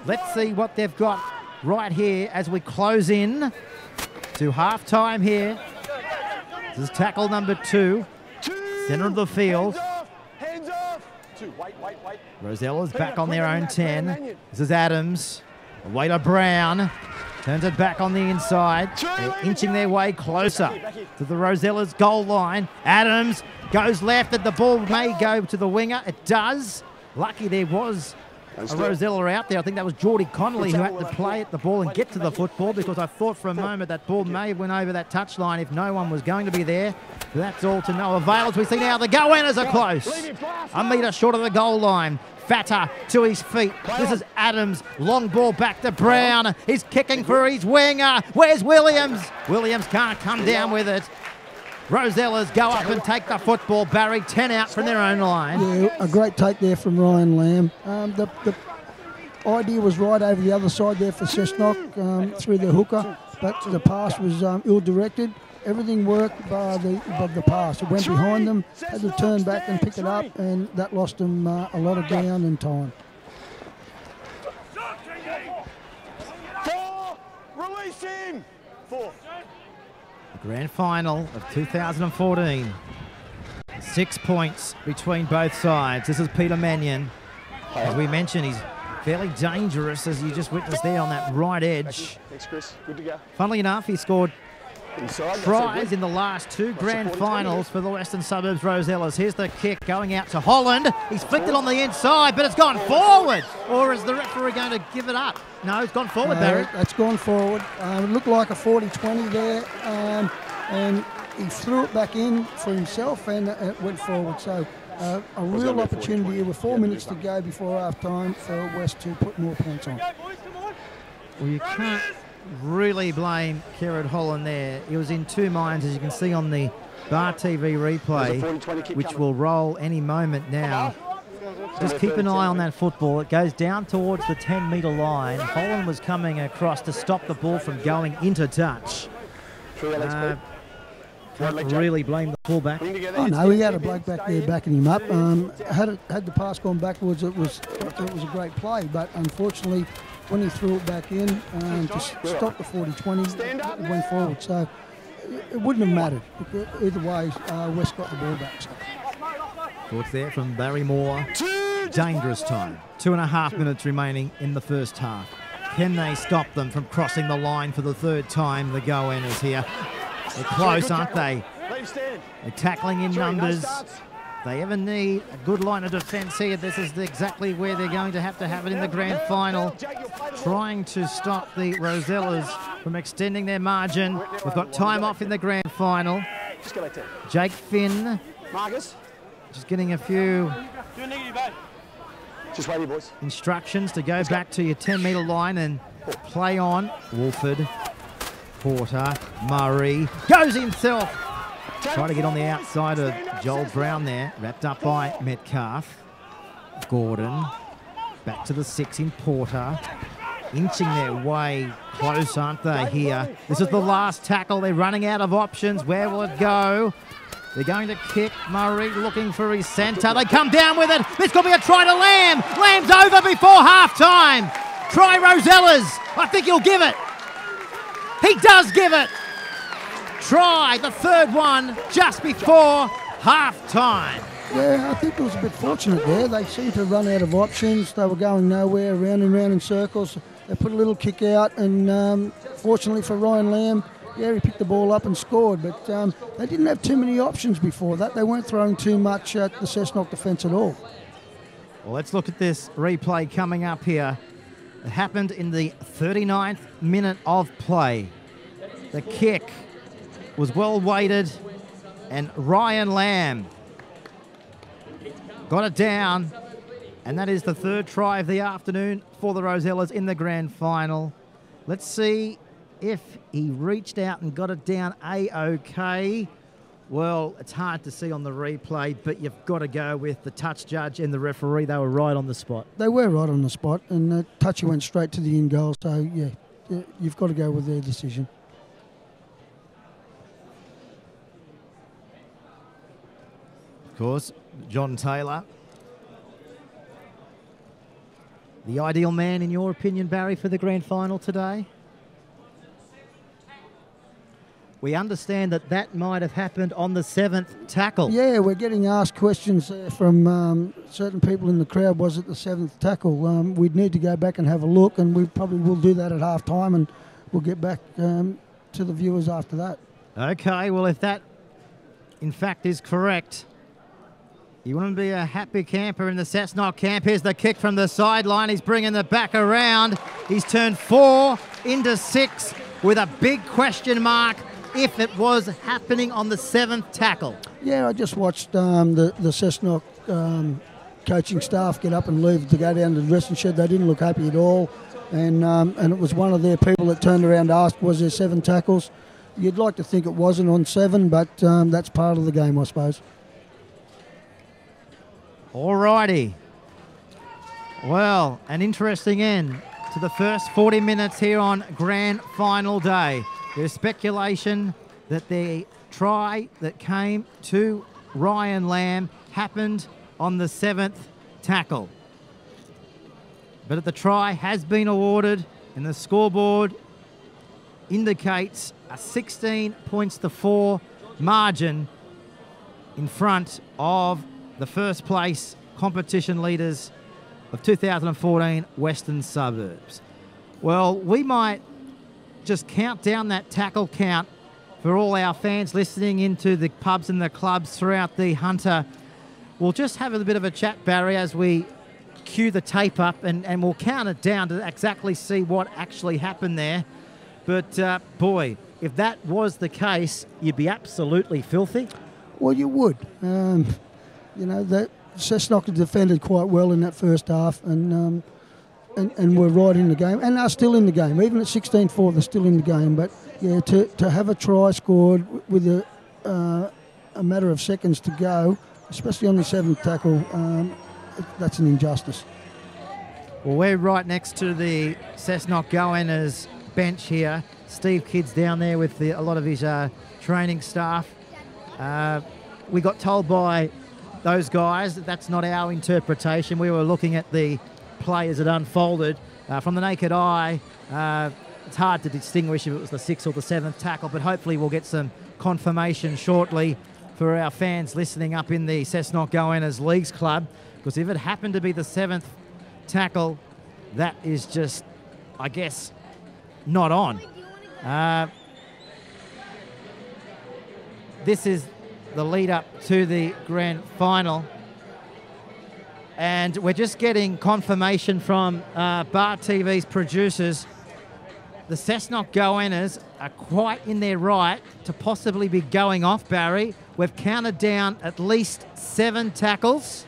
Let's see what they've got right here as we close in to half-time here. This is tackle number 2, centre of the field. Hands off. 2. Wait. Rosella's back on their own 10. This is Adams. Away to Brown. Turns it back on the inside. They're inching their way closer to the Rosellas' goal line. Adams goes left and the ball may go to the winger. It does. Lucky there was a Rosella out there. I think that was Geordie Connolly who had to play at the ball and get to the football, because I thought for a moment that ball may have went over that touchline if no one was going to be there. But that's all to no avail. As we see now, the go-inners are close. A metre short of the goal line. Fatter to his feet. This is Adams. Long ball back to Brown. He's kicking for his winger. Where's Williams? Williams can't come down with it. Rosellas go up and take the football. Barry, 10 out from their own line. Yeah, a great take there from Ryan Lamb. The idea was right over the other side there for Cessnock through the hooker, but the pass was ill-directed. Everything worked by the pass. It went behind them, had to turn back and pick it up, and that lost them a lot of ground and time. 4. Release him. 4. The grand final of 2014. 6 points between both sides. This is Peter Mannion. As we mentioned, he's fairly dangerous, as you just witnessed there on that right edge. Thanks, Chris. Good to go. Funnily enough, he scored Inside. tries in the last 2 grand finals for the Western Suburbs Rosellas. Here's the kick going out to Holland. He's flicked it on the inside, but it's gone forward. Or is the referee going to give it up? No, it's gone forward, Barry. It's gone forward. It looked like a 40-20 there, and he threw it back in for himself, and it went forward. So a real opportunity here with 4 minutes to go before half-time for West to put more points on. Well, you can't really blame Kerrod Holland there. He was in 2 minds, as you can see on the BarTV replay, which will roll any moment now. Just keep an eye on that football. It goes down towards the 10-metre line. Holland was coming across to stop the ball from going into touch. Can't really blame the fullback. Oh no, we had a bloke back there backing him up. Had the pass gone backwards, it was a great play. But unfortunately, when he threw it back in to stop the 40-20, it went forward. So it wouldn't have mattered. Either way, West got the ball back. So. Thoughts there from Barry Moore. Dangerous time. 2.5 minutes remaining in the first half. Can they stop them from crossing the line for the 3rd time? The go-inners here. They're close, aren't they? They're tackling in numbers. They ever need a good line of defence here, this is exactly where they're going to have it in the grand final. Trying to stop the Rosellas from extending their margin. We've got time off in the grand final. Jake Finn just getting a few instructions to go back to your 10-metre line and play on. Wolford, Porter, Murray, goes himself Trying to get on the outside of Joel Brown there. Wrapped up by Metcalf. Gordon. Back to the 6 in Porter. Inching their way close, aren't they, here? This is the last tackle. They're running out of options. Where will it go? They're going to kick. Murray looking for his centre. They come down with it. This could be a try to Lamb. Lamb's over before half-time. Try Rosellas. I think he'll give it. He does give it. Try, the third one, just before half-time. Yeah, I think it was a bit fortunate there. They seemed to run out of options. They were going nowhere, round and round in circles. They put a little kick out, and fortunately for Ryan Lamb, yeah, he picked the ball up and scored. But they didn't have too many options before that. They weren't throwing too much at the Cessnock defence at all. Well, let's look at this replay coming up here. It happened in the 39th minute of play. The kick was well weighted, and Ryan Lamb got it down, and that is the third try of the afternoon for the Rosellas in the grand final. Let's see if he reached out and got it down A-OK. Well, it's hard to see on the replay, but you've got to go with the touch judge and the referee. They were right on the spot. They were right on the spot, and the touchy went straight to the in goal. So, yeah, you've got to go with their decision. Of course, John Taylor. The ideal man, in your opinion, Barry, for the grand final today? We understand that that might have happened on the 7th tackle. Yeah, we're getting asked questions from certain people in the crowd. Was it the 7th tackle? We'd need to go back and have a look, and we probably will do that at half-time, and we'll get back to the viewers after that. Okay, well, if that, in fact, is correct, you want to be a happy camper in the Cessnock camp. Here's the kick from the sideline. He's bringing the back around. He's turned 4 into 6 with a big question mark if it was happening on the 7th tackle. Yeah, I just watched the Cessnock coaching staff get up and leave to go down to the dressing shed. They didn't look happy at all. And it was one of their people that turned around and asked, was there 7 tackles? You'd like to think it wasn't on 7, but that's part of the game, I suppose. All righty. Well, an interesting end to the first 40 minutes here on grand final day. There's speculation that the try that came to Ryan Lamb happened on the 7th tackle. But the try has been awarded, and the scoreboard indicates a 16 points to 4 margin in front of the first place competition leaders of 2014 Western Suburbs. Well, we might just count down that tackle count for all our fans listening into the pubs and the clubs throughout the Hunter. We'll just have a bit of a chat, Barry, as we cue the tape up, and we'll count it down to exactly see what actually happened there. But, boy, if that was the case, you'd be absolutely filthy. Well, you would. You know, that Cessnock defended quite well in that first half, and we're right in the game, and are still in the game. Even at 16-4, they're still in the game. But, yeah, to have a try scored with a matter of seconds to go, especially on the 7th tackle, that's an injustice. Well, we're right next to the Cessnock Goannas bench here. Steve Kidd's down there with a lot of his training staff. We got told by those guys that that's not our interpretation. We were looking at the play as it unfolded. From the naked eye, it's hard to distinguish if it was the 6th or the 7th tackle, but hopefully we'll get some confirmation shortly for our fans listening up in the Cessnock Goannas Leagues Club, because if it happened to be the 7th tackle, that is just, I guess, not on. This is the lead up to the grand final, and we're just getting confirmation from BarTV's producers. The Cessnock Goannas are quite in their right to possibly be going off, Barry. We've counted down at least 7 tackles.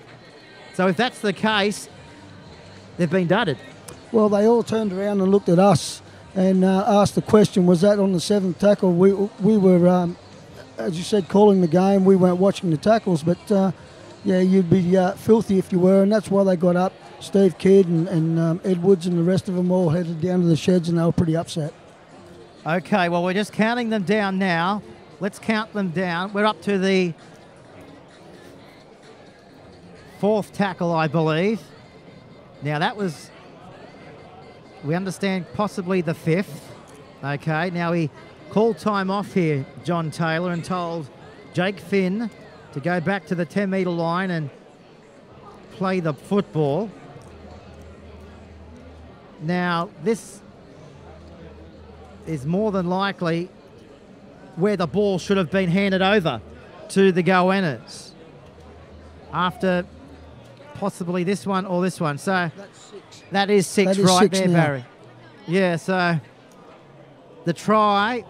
So if that's the case, they've been dudded. Well, they all turned around and looked at us and asked the question, was that on the 7th tackle? We were as you said, calling the game. We weren't watching the tackles, but yeah, you'd be filthy if you were, and that's why they got up. Steve Kidd and Edwards and the rest of them all headed down to the sheds, and they were pretty upset. Okay, well, we're just counting them down now. Let's count them down. We're up to the 4th tackle, I believe. Now, that was, we understand, possibly the 5th. Okay, now he called time off here, John Taylor, and told Jake Finn to go back to the 10-metre line and play the football. Now, this is more than likely where the ball should have been handed over to the Goannas after possibly this one or this one. So that is 6 right 6 there, now. Barry. Yeah, so the try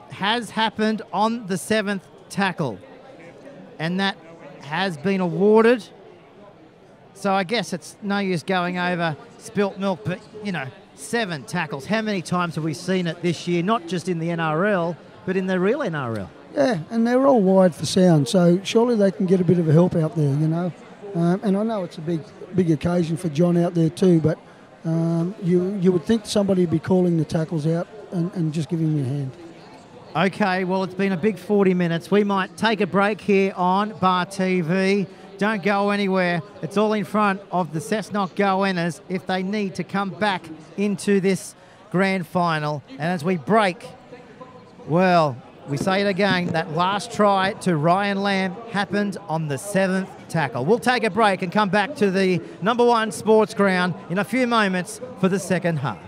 has happened on the 7th tackle, and that has been awarded. So I guess it's no use going over spilt milk, but, you know, 7 tackles. How many times have we seen it this year, not just in the NRL, but in the real NRL? Yeah, and they're all wide for sound, so surely they can get a bit of a help out there, you know. And I know it's a big occasion for John out there too, but you would think somebody would be calling the tackles out and just giving him a hand. Okay, well, it's been a big 40 minutes. We might take a break here on BarTV. Don't go anywhere. It's all in front of the Cessnock Goannas if they need to come back into this grand final. And as we break, well, we say it again, that last try to Ryan Lamb happened on the 7th tackle. We'll take a break and come back to the number 1 sports ground in a few moments for the second half.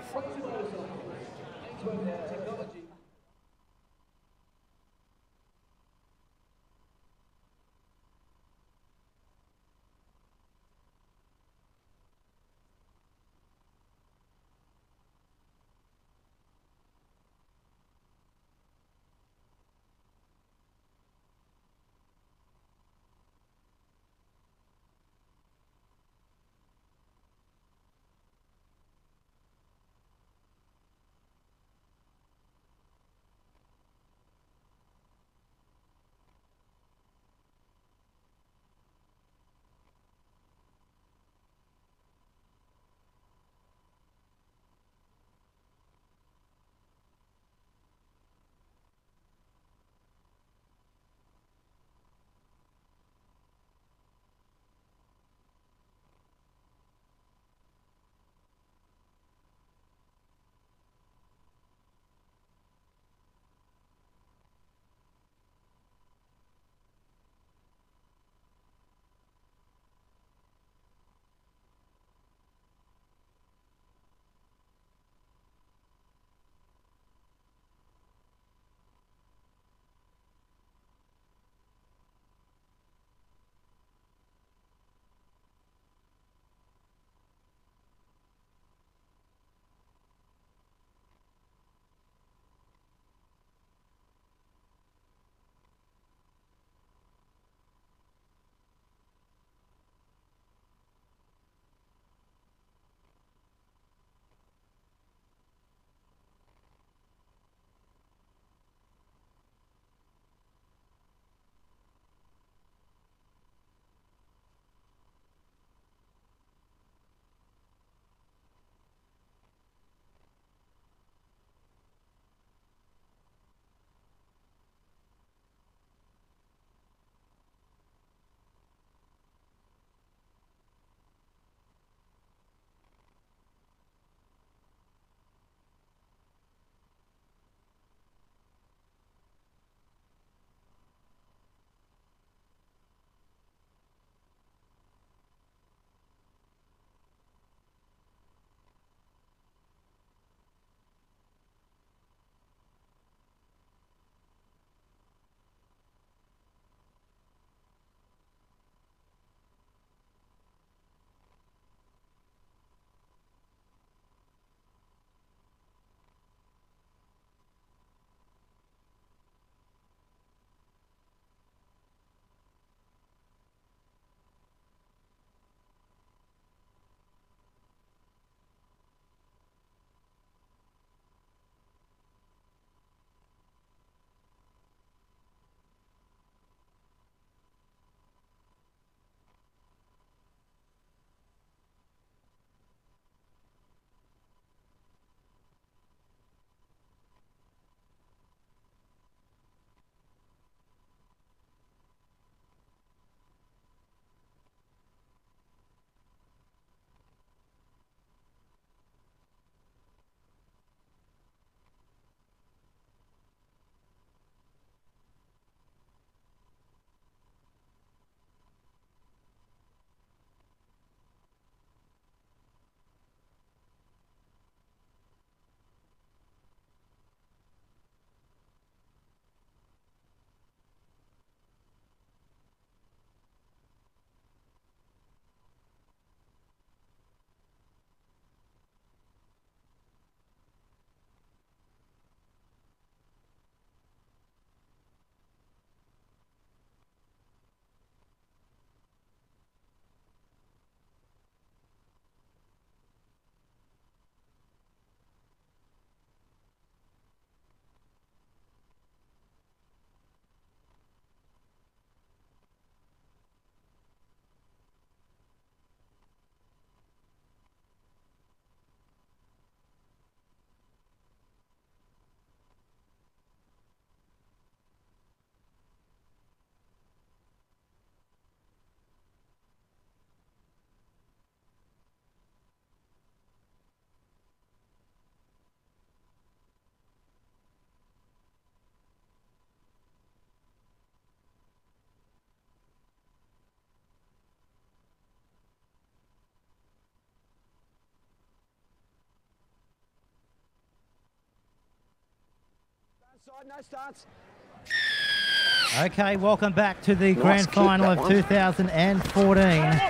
Okay, welcome back to the grand final of 2014.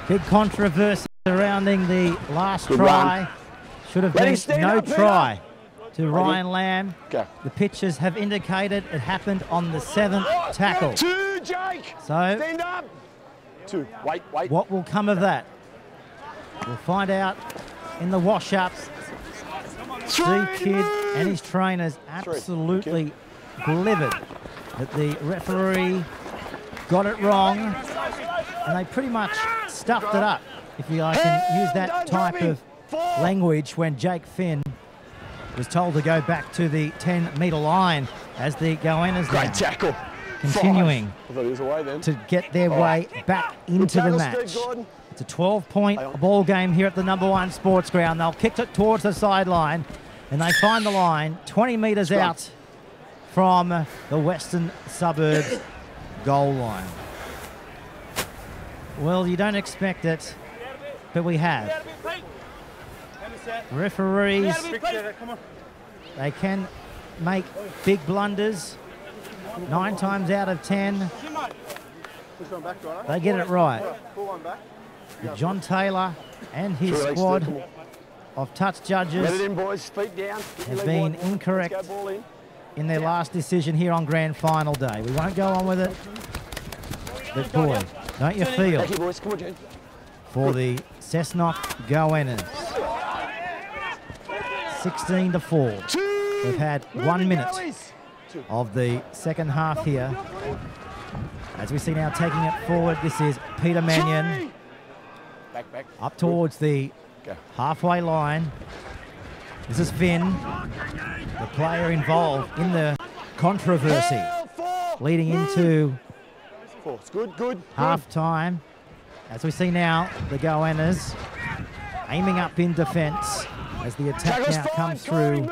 Big controversy surrounding the last try. Should have been no try to Ryan Lamb. The pitchers have indicated it happened on the 7th tackle. So, what will come of that? We'll find out in the wash-up. Steve Kidd and his trainers absolutely livid that the referee got it wrong, and they pretty much stuffed it up, if I can use that type of language, when Jake Finn was told to go back to the 10-metre line as the Goannas now continuing to get their way back into the match. It's a 12-point ball game here at the #1 sports ground. They'll kick it towards the sideline, and they find the line 20 metres out from the Western Suburbs goal line. Well, you don't expect it, but we have. Referees, they can make big blunders. 9 times out of 10, they get it right. John Taylor and his squad of touch judges have been incorrect in their last decision here on grand final day. We won't go on with it, but boy, don't you feel for the Cessnock Goannas. 16-4. We've had 1 minute of the second half here. As we see now taking it forward, this is Peter Mannion up towards the halfway line. This is Finn, the player involved in the controversy leading into half-time. As we see now, the Goannas aiming up in defence as the attack now comes through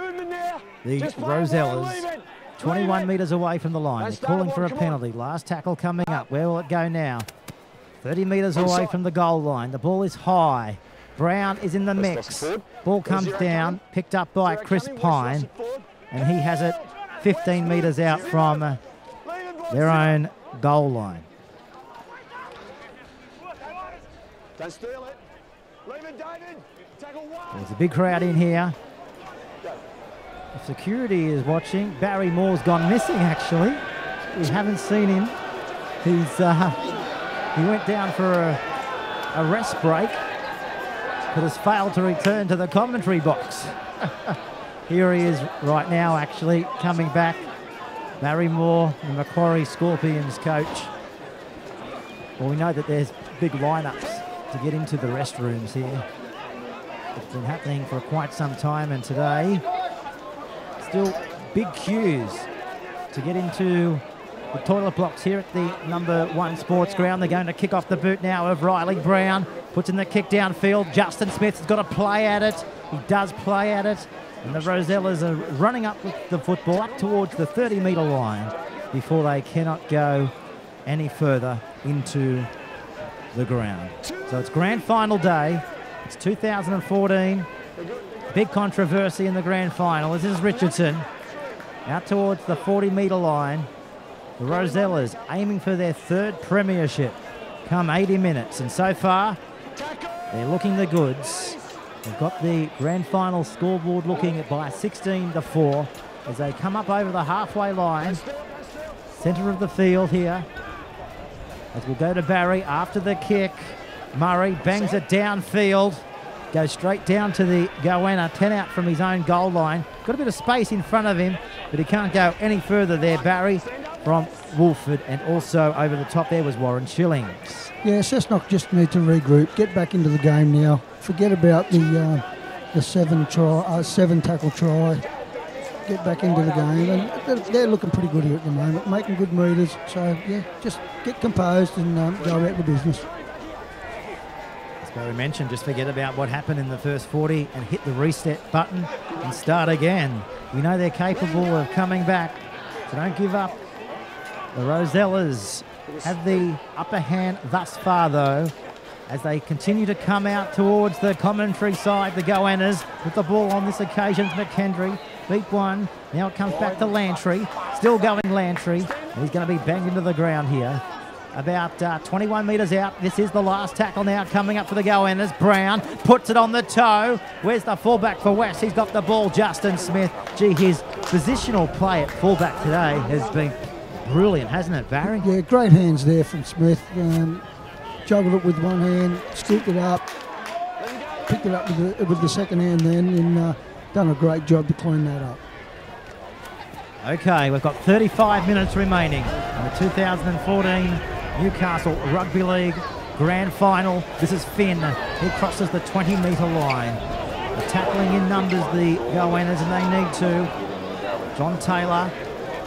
the Rosellas. 21 metres away from the line. They're calling for a penalty. Last tackle coming up. Where will it go now? 30 metres away from the goal line. The ball is high. Brown is in the mix. Ball comes down, picked up by Chris Pine, and he has it 15 metres out from their own goal line. Don't steal it. Leave it, David. Tackle one. There's a big crowd in here. If security is watching, Barry Moore's gone missing, actually. We haven't seen him. He went down for a rest break, but has failed to return to the commentary box. Here he is right now, actually, coming back. Barry Moore, the Macquarie Scorpions coach. Well, we know that there's big lineups to get into the restrooms here. It's been happening for quite some time, and today, still big queues to get into the toilet blocks here at the #1 sports ground. They're going to kick off the boot now of Riley Brown. Puts in the kick downfield. Justin Smith's got to play at it. He does play at it. And the Rosellas are running up with the football up towards the 30-metre line before they cannot go any further into the ground. So it's grand final day. It's 2014. Big controversy in the grand final. This is Richardson out towards the 40-metre line. The Rosellas aiming for their 3rd premiership come 80 minutes. And so far, they're looking the goods. They've got the grand final scoreboard looking at by 16-4 as they come up over the halfway line. Centre of the field here. As we'll go to Barry after the kick. Murray bangs it downfield. Goes straight down to the Goanna, 10 out from his own goal line. Got a bit of space in front of him, but he can't go any further there, Barry, from Wolford. And also over the top there was Warren Shillings. Yeah, Cessnock just need to regroup, get back into the game now. Forget about the 7 tackle try. Get back into the game. And they're looking pretty good here at the moment, making good meters. So, yeah, just get composed and go about the business. As Barry mentioned, just forget about what happened in the first 40 and hit the reset button and start again. We know they're capable of coming back, so don't give up. The Rosellas have the upper hand thus far, though, as they continue to come out towards the commentary side. The Goannas with the ball on this occasion. McKendry beat one. Now it comes back to Lantry. Still going Lantry. And he's going to be banged into the ground here. About 21 metres out. This is the last tackle now coming up for the go-enders. Brown puts it on the toe. Where's the fullback for West? He's got the ball, Justin Smith. Gee, his positional play at fullback today has been brilliant, hasn't it, Barry? Yeah, great hands there from Smith. Juggled it with one hand, scooped it up, picked it up with the second hand then, and done a great job to clean that up. Okay, we've got 35 minutes remaining in the 2014 Newcastle Rugby League Grand Final. This is Finn. He crosses the 20-metre line. They're tackling in numbers, the go-enders, and they need to. John Taylor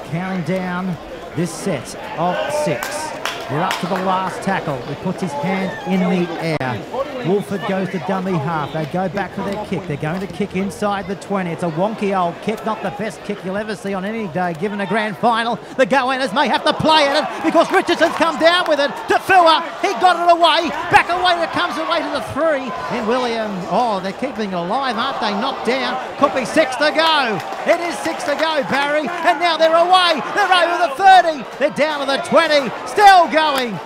counting down this set of 6. They're up to the last tackle. He puts his hand in the air. Wolford goes to dummy half. They go back for their kick. They're going to kick inside the 20. It's a wonky old kick, not the best kick you'll ever see on any day, given a grand final. The go-enders may have to play at it because Richardson's come down with it. Tafua, he got it away. Back away, it comes away to the 3. And Williams, oh, they're keeping it alive, aren't they? Knocked down. Could be 6 to go. It is 6 to go, Barry. And now they're away. They're over the 30. They're down to the 20. Still going.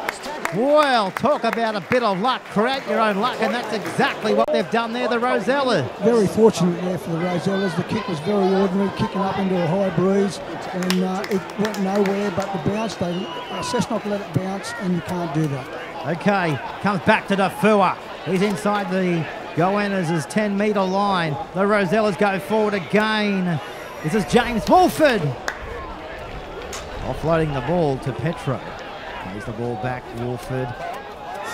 Well, talk about a bit of luck. Create your own luck, and that's exactly what they've done there, the Rosellas. Very fortunate there for the Rosellas. The kick was very ordinary, kicking up into a high breeze, and it went nowhere, but the bounce, Cessnock let it bounce, and you can't do that. Okay, comes back to Tafua. He's inside the go-enders' 10-metre line. The Rosellas go forward again. This is James Wolford. Offloading the ball to Petro. Plays the ball back, Wolford.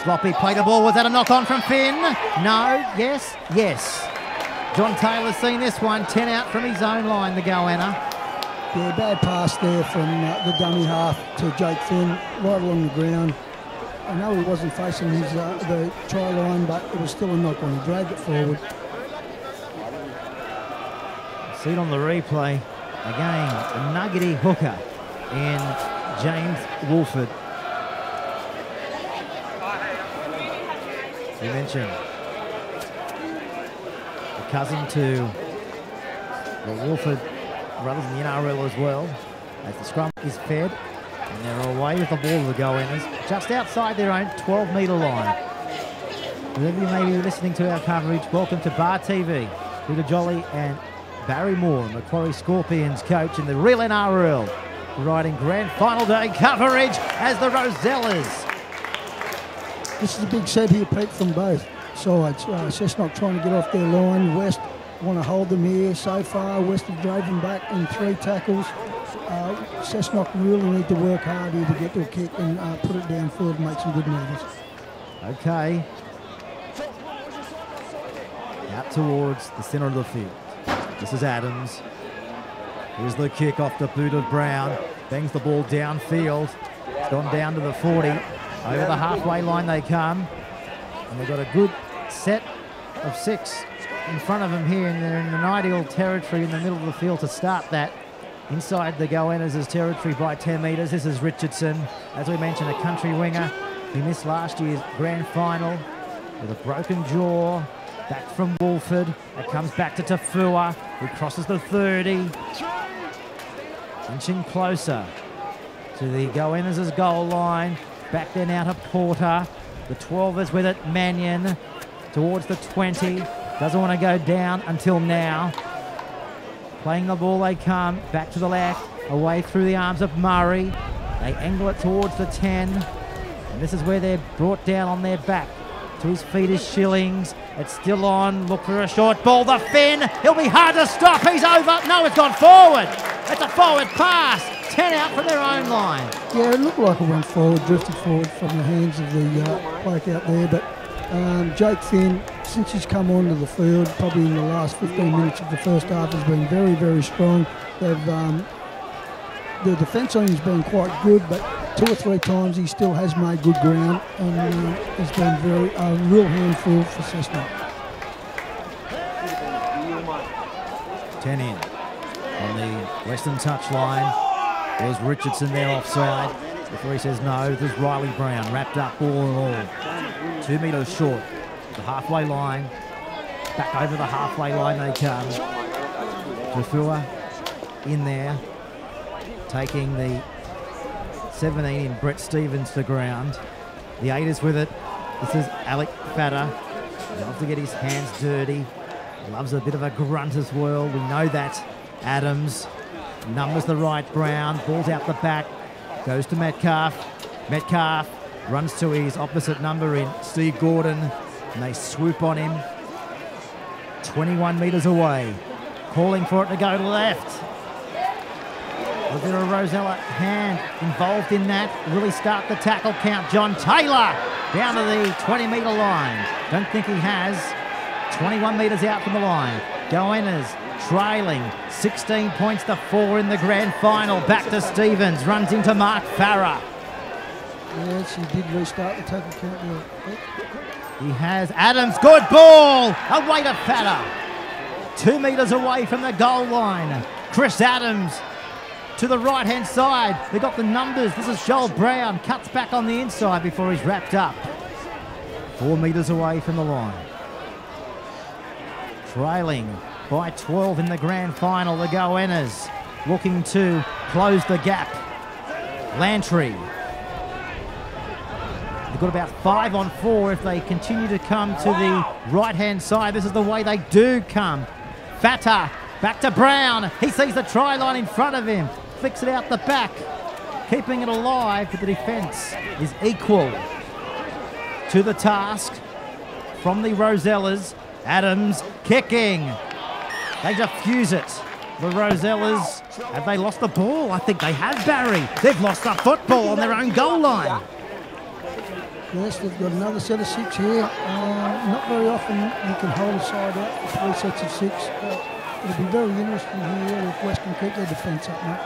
Sloppy play the ball. Was that a knock-on from Finn? No. Yes. Yes. John Taylor's seen this one. 10 out from his own line, the go-ender. Yeah, bad pass there from the dummy half to Jake Finn, right along the ground. I know he wasn't facing his the try line, but it was still a knock-on. He dragged it forward. See it on the replay. Again, a nuggety hooker in James Wolford. We mentioned the cousin to the Wolford brothers in the NRL as well. As the scrum is fed, and they're away with the ball to the go-enders, just outside their own 12-metre line. Whoever you may be listening to our coverage, welcome to BarTV. Peter Jolly and Barry Moore, Macquarie Scorpions coach in the real NRL, providing grand final day coverage as the Rosellas. This is a big set here, Pete, from both sides. Cessnock trying to get off their line. West want to hold them here. So far, West have drove them back in 3 tackles. Cessnock really need to work hard here to get to a kick and put it downfield and make some good moves. Okay. Out towards the centre of the field. This is Adams. Here's the kick off the boot of Brown. Bangs the ball downfield. It's gone down to the 40. Over the halfway line they come. And they've got a good set of 6 in front of them here. And they're in an ideal territory in the middle of the field to start that. Inside the go-enders' territory by 10 metres. This is Richardson. As we mentioned, a country winger. He missed last year's grand final with a broken jaw. Back from Wolford. It comes back to Tafua, who crosses the 30. Inching closer to the go-enders' goal line. Back there now to Porter. The 12ers with it. Mannion towards the 20. Doesn't want to go down until now. Playing the ball they come. Back to the left. Away through the arms of Murray. They angle it towards the 10. And this is where they're brought down on their back. To his feet is Shillings. It's still on. Look for a short ball. The Finn. He'll be hard to stop. He's over. No, it's gone forward. It's a forward pass. 10 out from their own line. Yeah, it looked like it went forward, drifted forward from the hands of the bloke out there. But Jake Finn, since he's come onto the field, probably in the last 15 minutes of the first half, has been very, very strong. They've the defence on him has been quite good, but 2 or 3 times he still has made good ground, and has been a real handful for Cessnock. 10 in on the western touchline. There's Richardson there offside. Before he says no, there's Riley Brown, wrapped up ball and all. 2 metres short of the halfway line. Back over the halfway line they come. Tafua in there, taking the 17 in Brett Stevens to ground. The 8 is with it. This is Alec Fatter. Loves to get his hands dirty. Loves a bit of a grunt as well. We know that. Adams numbers the right Brown. Ball's out the back. Goes to Metcalf. Metcalf runs to his opposite number in Steve Gordon. And they swoop on him. 21 metres away. Calling for it to go to left. Was there a Rosella hand involved in that? Will he start the tackle count? John Taylor down to the 20-metre line. Don't think he has. 21 metres out from the line. Goennas trailing 16 points to 4 in the grand final. Back to Stevens. Runs into Mark Farah. Yes, he did restart the tackle count. Yeah. He has Adams. Good ball. Away to Fatter. 2 metres away from the goal line. Chris Adams to the right-hand side. They got the numbers. This is Joel Brown. Cuts back on the inside before he's wrapped up. 4 metres away from the line. Trailing by 12 in the grand final. The Goennas looking to close the gap. Lantry. They've got about 5 on 4 if they continue to come to the right-hand side. This is the way they do come. Fatter back to Brown. He sees the try line in front of him. Flicks it out the back. Keeping it alive, but the defence is equal to the task from the Rosellas. Adams kicking. They diffuse it. The Rosellas, have they lost the ball? I think they have, Barry. They've lost the football on their own goal line. Yes, they've got another set of 6 here. Not very often you can hold a side out for 3 sets of 6. It'll be very interesting here if West can keep their defence up, mate.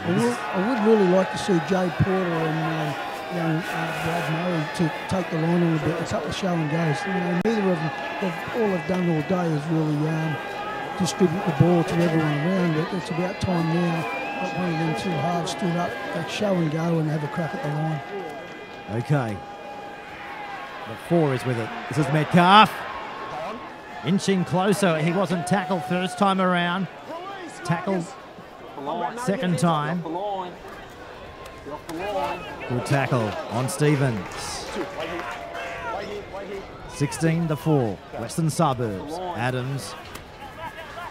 I would really like to see Jay Porter and young Brad Murray to take the line a little bit. It's up the show and goes. You know, neither of them, all they've done all day is really distribute the ball to everyone around it. It's about time now. Not one of them too hard stood up, like show and go and have a crack at the line. Okay. The 4 is with it. This is Metcalf. Inching closer. He wasn't tackled first time around. Tackled second time. Good tackle on Stevens. 16-4. Western Suburbs. Adams.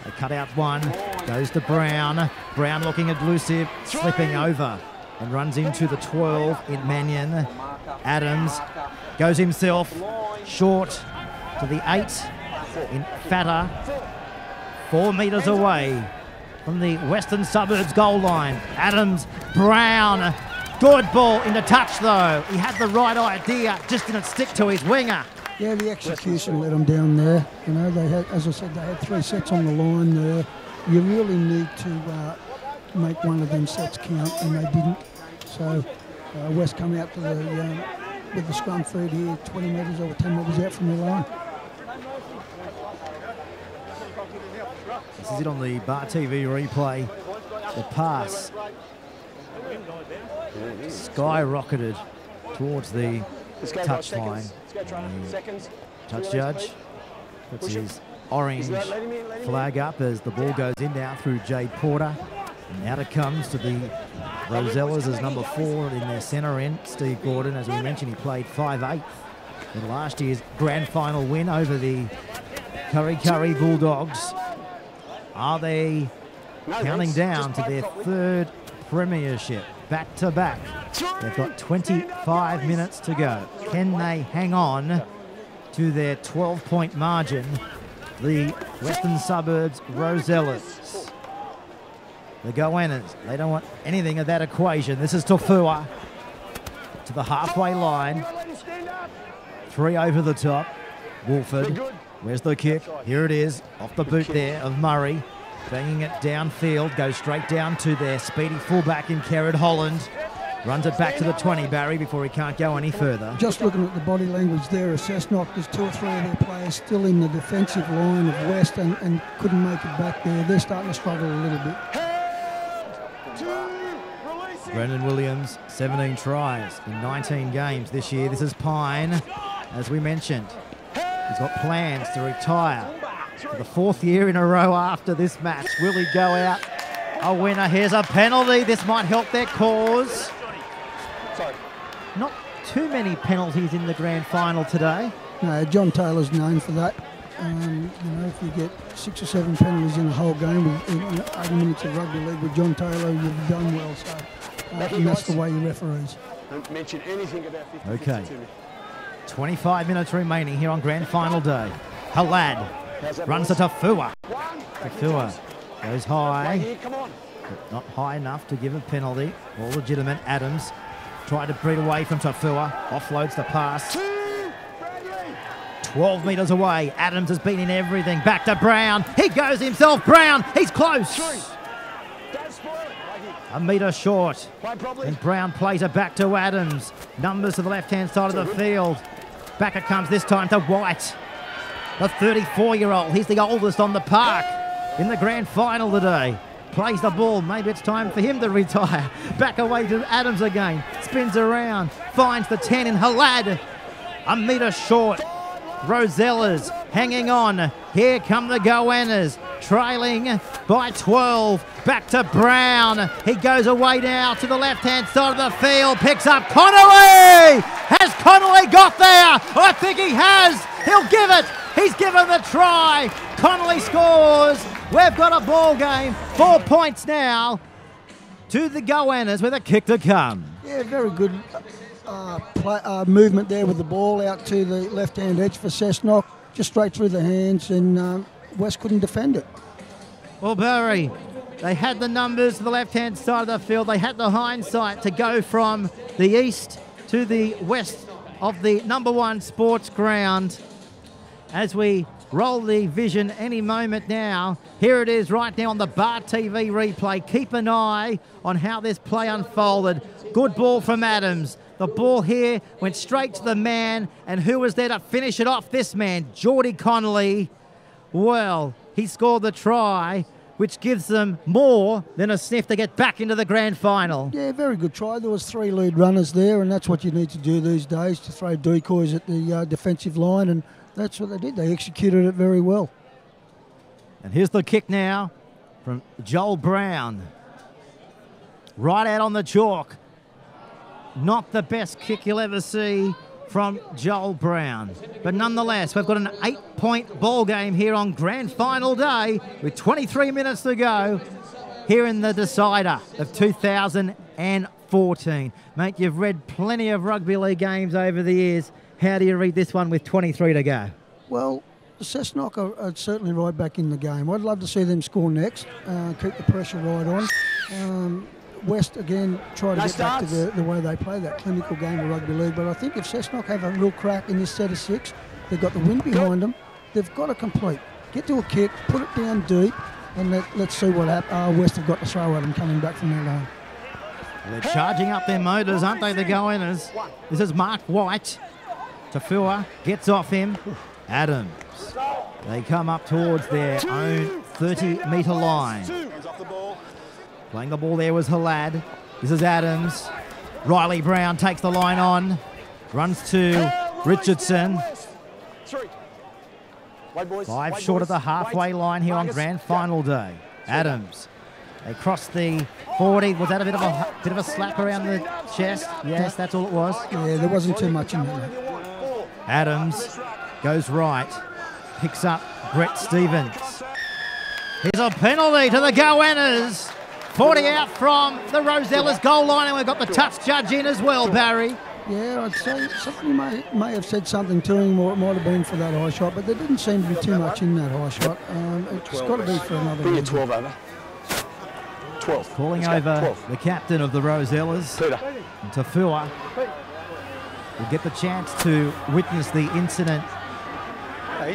They cut out one. Goes to Brown. Brown looking elusive. Slipping over. And runs into the 12 in Mannion. Adams goes himself. Short to the 8 in Fatter. 4 metres away from the Western Suburbs goal line. Adams, Brown. Good ball into touch though. He had the right idea, just didn't stick to his winger. Yeah, the execution let them down there. You know, they had, as I said, they had 3 sets on the line there. You really need to make one of them sets count, and they didn't. So West come out to the with the scrum feed here, 20 metres or 10 metres out from the line. This is it on the BarTV replay. The pass skyrocketed towards the touch line. Touch judge puts his orange flag up as the ball goes in now through Jade Porter. And out it comes to the Rosellas as number 4 in their centre end, Steve Gordon. As we mentioned, he played 5'8" in last year's grand final win over the Curry Bulldogs. Are they counting down to their 3rd premiership back to back? They've got 25 minutes to go. Can they hang on to their 12-point margin? The Western Suburbs Rosellas. The Goennas, they don't want anything of that equation. This is Tofua to the halfway line. 3 over the top. Wolford, where's the kick? Here it is, off the boot there of Murray. Banging it downfield, goes straight down to their speedy fullback in Kerrod Holland. Runs it back to the 20, Barry, before he can't go any further. Just looking at the body language there of Cessnock, there's 2 or 3 of their players still in the defensive line of West and couldn't make it back there. They're starting to struggle a little bit. Brendan Williams, 17 tries in 19 games this year. This is Pine, as we mentioned. He's got plans to retire for the 4th year in a row after this match. Will he go out a winner? Here's a penalty. This might help their cause. Not too many penalties in the grand final today. No, John Taylor's known for that. If you get 6 or 7 penalties in the whole game in 80 minutes of rugby league with John Taylor, you've done well. So, and that's the way he referees. Don't mention anything about 50 Okay. 25 minutes remaining here on grand final day. Halad runs to Tafua. Tafua goes high, but not high enough to give a penalty. All legitimate. Adams tried to beat away from Tafua. Offloads the pass. 12 metres away. Adams has been in everything. Back to Brown. He goes himself. Brown. He's close. A metre short. And Brown plays it back to Adams. Numbers to the left-hand side of the field. Back it comes this time to White. The 34-year-old. He's the oldest on the park in the grand final today. Plays the ball. Maybe it's time for him to retire. Back away to Adams again. Spins around. Finds the 10 in Halad. A metre short. Rosellas hanging on. Here come the Goannas, trailing by 12. Back to Brown. He goes away now to the left-hand side of the field. Picks up Connolly. Has Connolly got there? I think he has. He'll give it. He's given the try. Connolly scores. We've got a ball game. 4 points now to the Goannas with a kick to come. Yeah, very good movement there with the ball out to the left-hand edge for Cessnock, just straight through the hands, and West couldn't defend it. Well, Barry, they had the numbers to the left-hand side of the field. They had the hindsight to go from the east to the west of the #1 sports ground. As we roll the vision any moment now, here it is right now on the BarTV replay. Keep an eye on how this play unfolded. Good ball from Adams. The ball here went straight to the man, and who was there to finish it off? This man, Geordie Connolly. Well, he scored the try, which gives them more than a sniff to get back into the grand final. Yeah, very good try. There was 3 lead runners there, and that's what you need to do these days, to throw decoys at the defensive line, and that's what they did. They executed it very well. And here's the kick now from Joel Brown. Right out on the chalk. Not the best kick you'll ever see from Joel Brown. But nonetheless, we've got an 8-point ball game here on grand final day with 23 minutes to go here in the decider of 2014. Mate, you've read plenty of rugby league games over the years. How do you read this one with 23 to go? Well, Cessnock are certainly right back in the game. I'd love to see them score next, keep the pressure right on. West, again, try to get back to the way they play that clinical game of rugby league. But I think if Cessnock have a real crack in this set of 6, they've got the wind behind them. They've got to complete. Get to a kick, put it down deep, and let's see what West have got to throw at them coming back from their line. They're charging up their motors, aren't they, the Goannas? This is Mark White. Tafua gets off him. Adams. They come up towards their own 30-metre line. Playing the ball there was Halad. This is Adams. Riley Brown takes the line on. Runs to Richardson. 5 short of the halfway line here on grand final day. Adams. They cross the 40. Was that a bit of a slap around the chest? Yes, that's all it was. Yeah, there wasn't too much in there. Adams goes right. Picks up Brett Stevens. Here's a penalty to the Goannas. 40 out from the Rosellas goal line, and we've got the touch judge in as well, Barry. Yeah, I'd say somebody may have said something to him, or it might have been for that high shot, but there didn't seem to be too much in that high shot. It's got to be for another. Bring your 12 over. 12. Calling over 12. The captain of the Rosellas, Tafua, will get the chance to witness the incident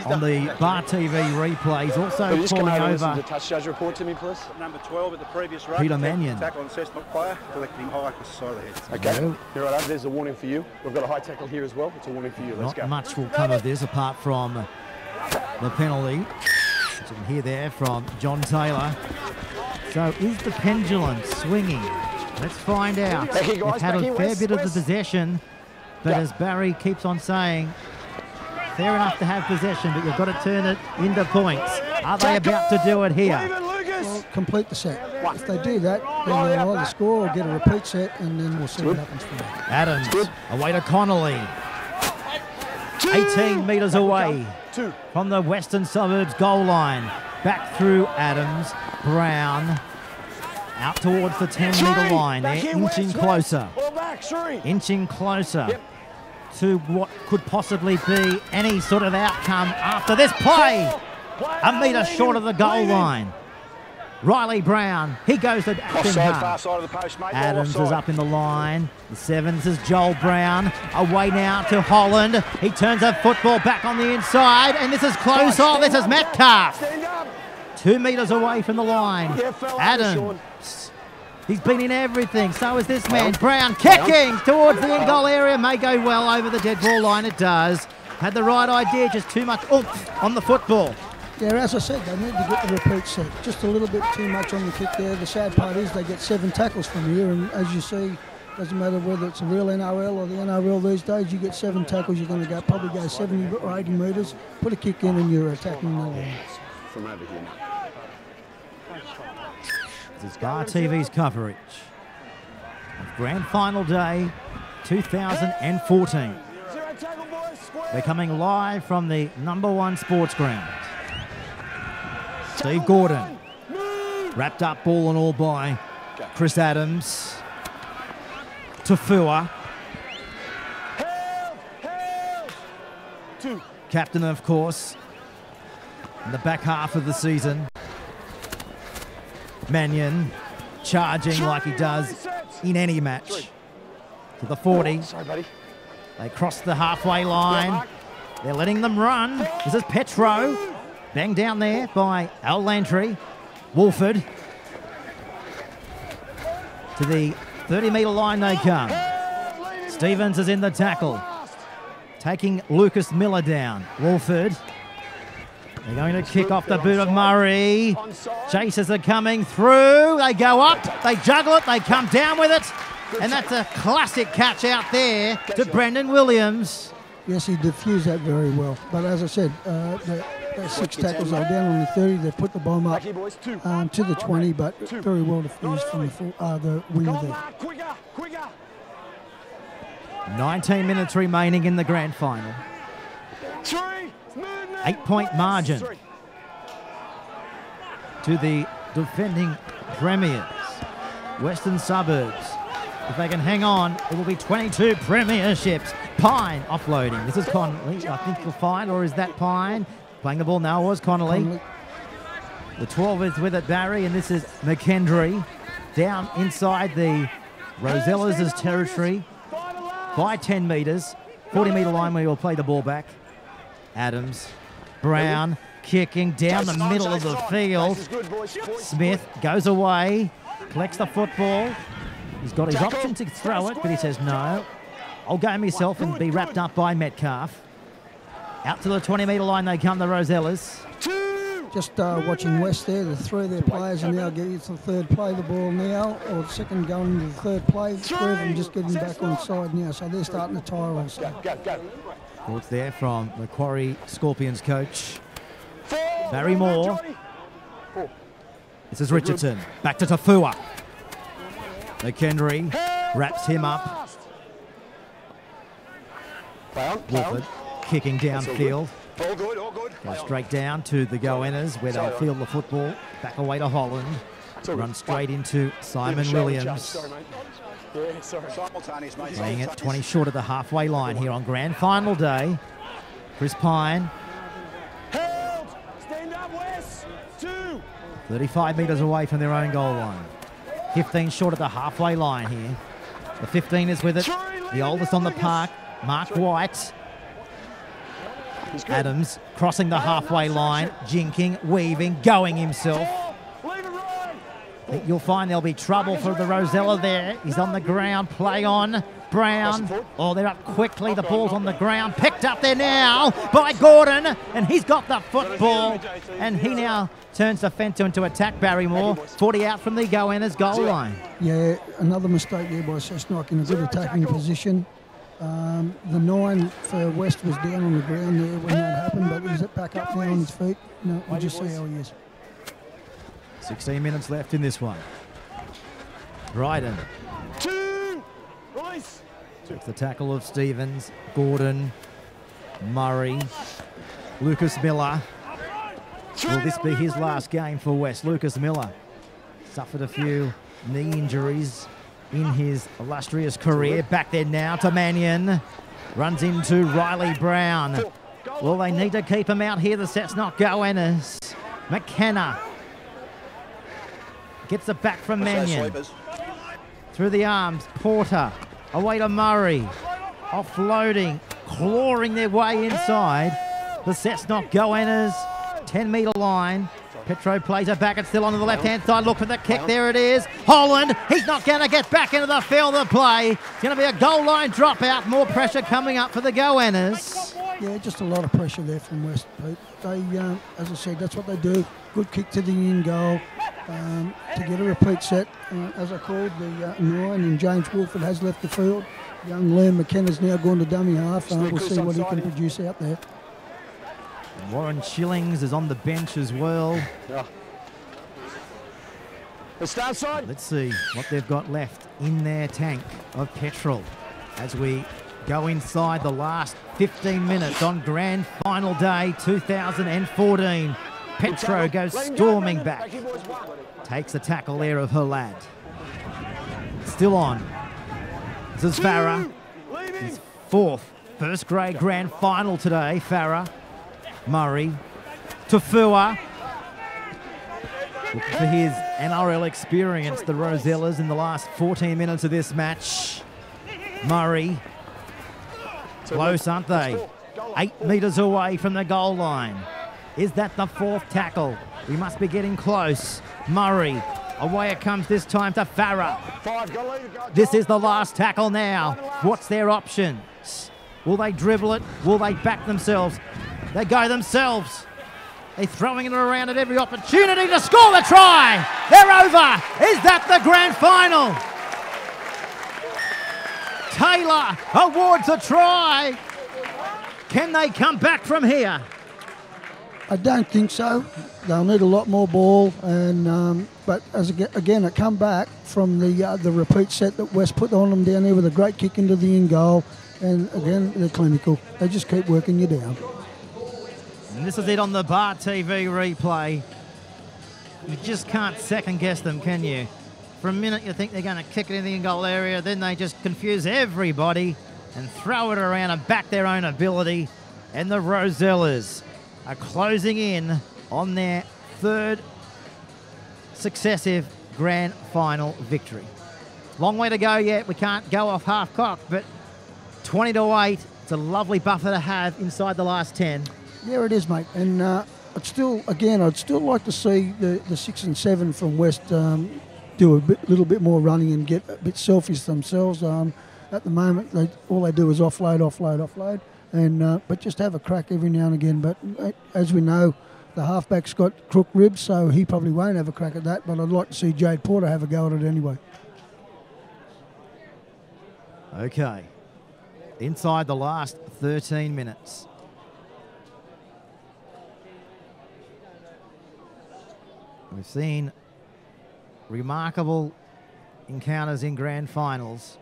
on the BarTV replay. He's also calling over the touch judge report to me, please. Number 12 at the previous run. Peter Mannion. Tackle on Cessnock player, collecting him high across the side of the head. Okay, here right over, there's a warning for you. We've got a high tackle here as well. It's a warning for you. Let's go. Not much will come of this apart from the penalty. As you can hear there from John Taylor. So is the pendulum swinging? Let's find out. They've had a fair bit of the possession, but as Barry keeps on saying, fair enough to have possession, but you've got to turn it into points. Are they about to do it here? Well, complete the set. If they do that, then they'll either score or get a repeat set, and then we'll see what happens from there. Adams, away to Connolly. 18 metres away from the Western Suburbs goal line. Back through Adams. Brown out towards the 10-metre line. They're inching closer. Inching closer to what could possibly be any sort of outcome after this play. A metre short of the goal line. Riley Brown, he goes to Far side of the post, mate. Adams is up in the line. The 7th is Joel Brown. Away now to Holland. He turns a football back on the inside, and this is close. Oh, this is Metcalf. 2 metres away from the line. Adams. He's been in everything. So is this man. Brown kicking towards the in-goal area. May go well over the dead ball line. It does. Had the right idea, just too much oomph on the football. Yeah, as I said, they need to get the repeat set. Just a little bit too much on the kick there. The sad part is they get 7 tackles from here, and as you see, doesn't matter whether it's a real NRL or the NRL these days, you get 7 tackles, you're going to probably go 70 or 80 metres, put a kick in and you're attacking the line. From over here. This is BarTV's coverage of Grand Final Day 2014. They're coming live from the #1 sports ground. Steve Gordon, wrapped up ball and all by Chris Adams. Tafua, captain of course, in the back half of the season. Mannion charging like he does in any match. To the 40. They cross the halfway line. They're letting them run. This is Petro. Banged down there by Al Lantry. Wolford. To the 30-metre line they come. Stevens is in the tackle. Taking Lucas Miller down. Wolford. They're going to kick off the boot of Murray. Chasers are coming through. They go up. They juggle it. They come down with it. And that's a classic catch out there to Brendan Williams. Yes, he diffused that very well. But as I said, the 6 tackles are down on the 30. They've put the bomb up to the 20, but very well diffused from the winger there. 19 minutes remaining in the grand final. 8-point margin to the defending premiers, Western Suburbs. If they can hang on, it will be 22 premierships. Pine offloading. This is Connolly, I think you'll find, or is that Pine? Playing the ball now was Connolly. The 12 is with it, Barry, and this is McKendry. Down inside the Rosellas' territory by 10 metres. 40-metre line where you'll play the ball back. Adams. Brown kicking down the middle of the field. Smith goes away, collects the football. He's got his option to throw it, but he says no. I'll go myself and be wrapped up by Metcalf. Out to the 20-metre line they come, the Rosellas. Just watching West there, the 3 of their players are now getting to the 3rd play the ball now, or the 2nd going into the 3rd play. 3 of them just getting back on side now, so they're starting to tire also. Thoughts there from Macquarie Scorpions coach Barry Moore. This is Richardson. Back to Tafua. McHenry wraps him up. Wolford kicking downfield. All good, all good. Goes straight down to the goal-inners where they'll field the football. Back away to Holland. Run straight into Simon Williams. Playing it 20 short of the halfway line here on Grand Final Day. Chris Pine. 35 metres away from their own goal line. 15 short of the halfway line here. The 15 is with it. The oldest on the park, Mark White. Adams crossing the halfway line, jinking, weaving, going himself. I think you'll find there'll be trouble for the Rosella there. He's on the ground, play on. Brown. Oh, they're up quickly. The ball's on the ground. Picked up there now by Gordon. And he's got the football. And he now turns the fence into attack, Barrymore. 40 out from the go-inners goal line. Yeah, another mistake there by Cessnock in a good attacking position. The 9 for West was down on the ground there when that happened, but he's back up now on his feet. No, we'll just see how he is. 16 minutes left in this one. Bryden. 2. Nice. Took the tackle of Stevens, Gordon, Murray, Lucas Miller. Will this be his last game for West? Lucas Miller suffered a few knee injuries in his illustrious career. Back there now to Mannion. Runs into Riley Brown. Well, they need to keep him out here, the Cessnock Goannas. McKenna gets it back from Mannion. Through the arms, Porter. Away to Murray. Offloading, clawing their way inside. The Cessnock Goannas, 10-metre line. Petro plays it back. It's still on the left-hand side. Look for the kick. There it is. Holland. He's not going to get back into the field of play. It's going to be a goal line dropout. More pressure coming up for the Goannas. Yeah, just a lot of pressure there from West, Pete. They, as I said, that's what they do. Good kick to the in goal. To get a repeat set, as I called, the 9, and James Wolford has left the field. Young Liam McKenna's now gone to dummy half. We'll see what he can produce out there. Warren Shillings is on the bench as well. Let's see what they've got left in their tank of petrol as we go inside the last 15 minutes on Grand Final Day 2014. Petro goes storming back. Takes the tackle there of her lad. Still on. This is Farah. His 4th first grade grand final today. Farah. Murray. Tafua. Looking for his NRL experience, the Rosellas, in the last 14 minutes of this match. Murray. Close, aren't they? 8 metres away from the goal line. Is that the 4th tackle? We must be getting close. Murray, away it comes this time to Farah. This is the last tackle now. What's their options? Will they dribble it? Will they back themselves? They go themselves. They're throwing it around at every opportunity to score the try. They're over. Is that the grand final? Taylor awards a try. Can they come back from here? I don't think so. They'll need a lot more ball, and but as again, a comeback from the repeat set that West put on them down there with a great kick into the in goal, and again they're clinical. They just keep working you down. And this is it on the BarTV replay. You just can't second guess them, can you? For a minute you think they're going to kick it in the in goal area, then they just confuse everybody and throw it around and back their own ability. And the Rosellas are closing in on their 3rd successive grand final victory. Long way to go yet. We can't go off half cock, but 20-8. It's a lovely buffer to have inside the last 10. Yeah, it is, mate. And I'd still like to see the 6 and 7 from West do a little bit more running and get a bit selfish themselves. At the moment, all they do is offload. And but just have a crack every now and again. But as we know, the halfback's got crook ribs, so he probably won't have a crack at that. But I'd like to see Jade Porter have a go at it anyway. Okay. Inside the last 13 minutes. We've seen remarkable encounters in grand finals.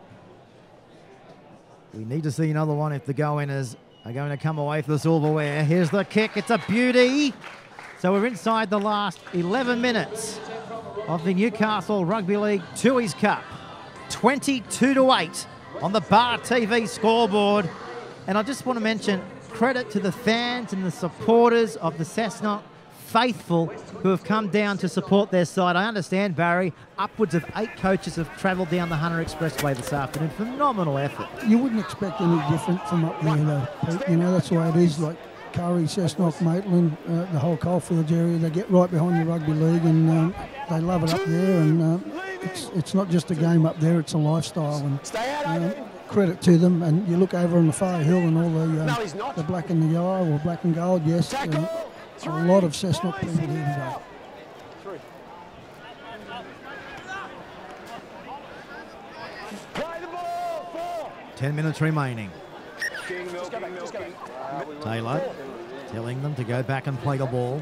We need to see another one if the Goannas are going to come away for the silverware. Here's the kick. It's a beauty. So we're inside the last 11 minutes of the Newcastle Rugby League Tooheys Cup. 22-8 on the BarTV scoreboard. And I just want to mention credit to the fans and the supporters of the Cessnock faithful who have come down to support their side. I understand, Barry, upwards of 8 coaches have travelled down the Hunter Expressway this afternoon. Phenomenal effort. You wouldn't expect any different from up there, though, Pete. You know, that's the way it is. Like Curry, Cessnock, Maitland, the whole Coalfields area, they get right behind the rugby league, and they love it up there. And it's not just a game up there; it's a lifestyle. And credit to them. And you look over on the far hill, and all the black and the yellow or black and gold. Yes. A lot of Cessnock people here today. Play the ball, 4. 10 minutes remaining. Taylor telling them to go back and play the ball.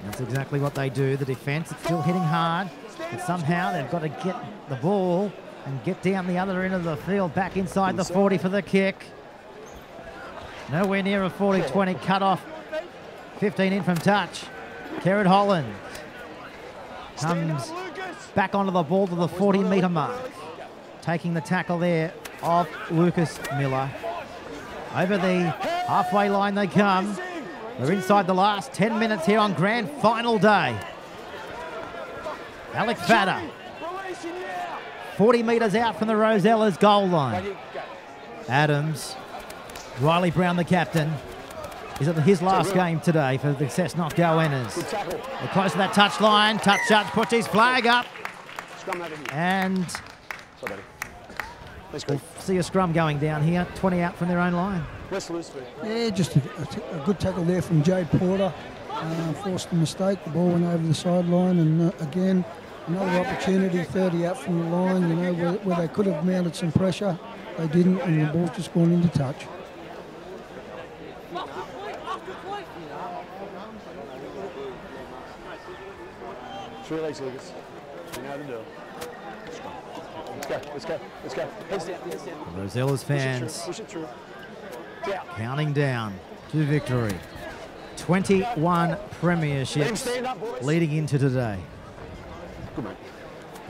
That's exactly what they do. The defence is still hitting hard, but somehow they've got to get the ball and get down the other end of the field, back inside the 40 for the kick. Nowhere near a 40-20 cut off. 15 in from touch. Kerrod Holland comes back onto the ball to the 40-metre mark. Taking the tackle there of Lucas Miller. Over the halfway line they come. They're inside the last 10 minutes here on grand final day. Alec Fatter, 40 metres out from the Rosellas goal line. Adams, Riley Brown, the captain, is at his last game today for the Cessnock Goannas. They're close to that touch line. Touch judge puts his flag up. And we'll see a scrum going down here. 20 out from their own line. Yeah, just a good tackle there from Jay Porter. Forced a mistake. The ball went over the sideline, and again, another opportunity. 30 out from the line. You know, where they could have mounted some pressure, they didn't, and the ball's just gone into touch. Three legs, Lucas. You know how to do it. Let's go. Heads down. Rosellas fans Push it through. counting down to victory. 21 premierships leading into today. Good, mate.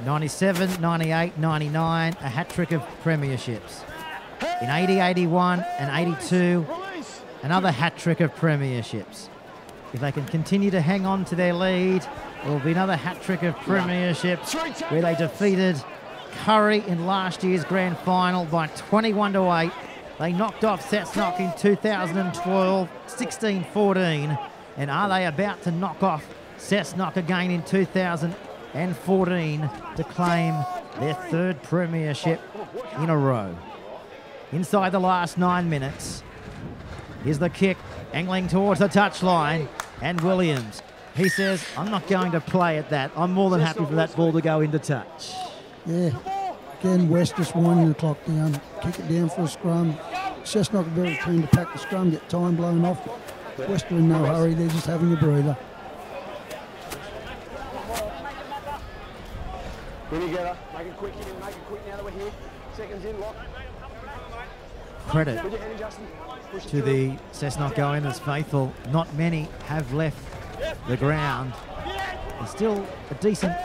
97, 98, 99, a hat-trick of premierships. In 80, 81 and 82, another hat-trick of premierships. If they can continue to hang on to their lead, there will be another hat-trick of premierships where they defeated Curry in last year's grand final by 21-8. They knocked off Cessnock in 2012, 16-14. And are they about to knock off Cessnock again in 2014 to claim their third premiership in a row? Inside the last 9 minutes. Here's the kick, angling towards the touchline. And Williams, he says, I'm not going to play at that. I'm more than happy for that ball to go into touch. Yeah, again, West just winding the clock down. Kick it down for a scrum. Cessnock are very keen to pack the scrum, get time blown off. West are in no hurry, they're just having a breather. Bring together. Make it quick now that we're here. Seconds in, lock. Credit to the Cessnock Goannas faithful. Not many have left the ground. There's still a decent,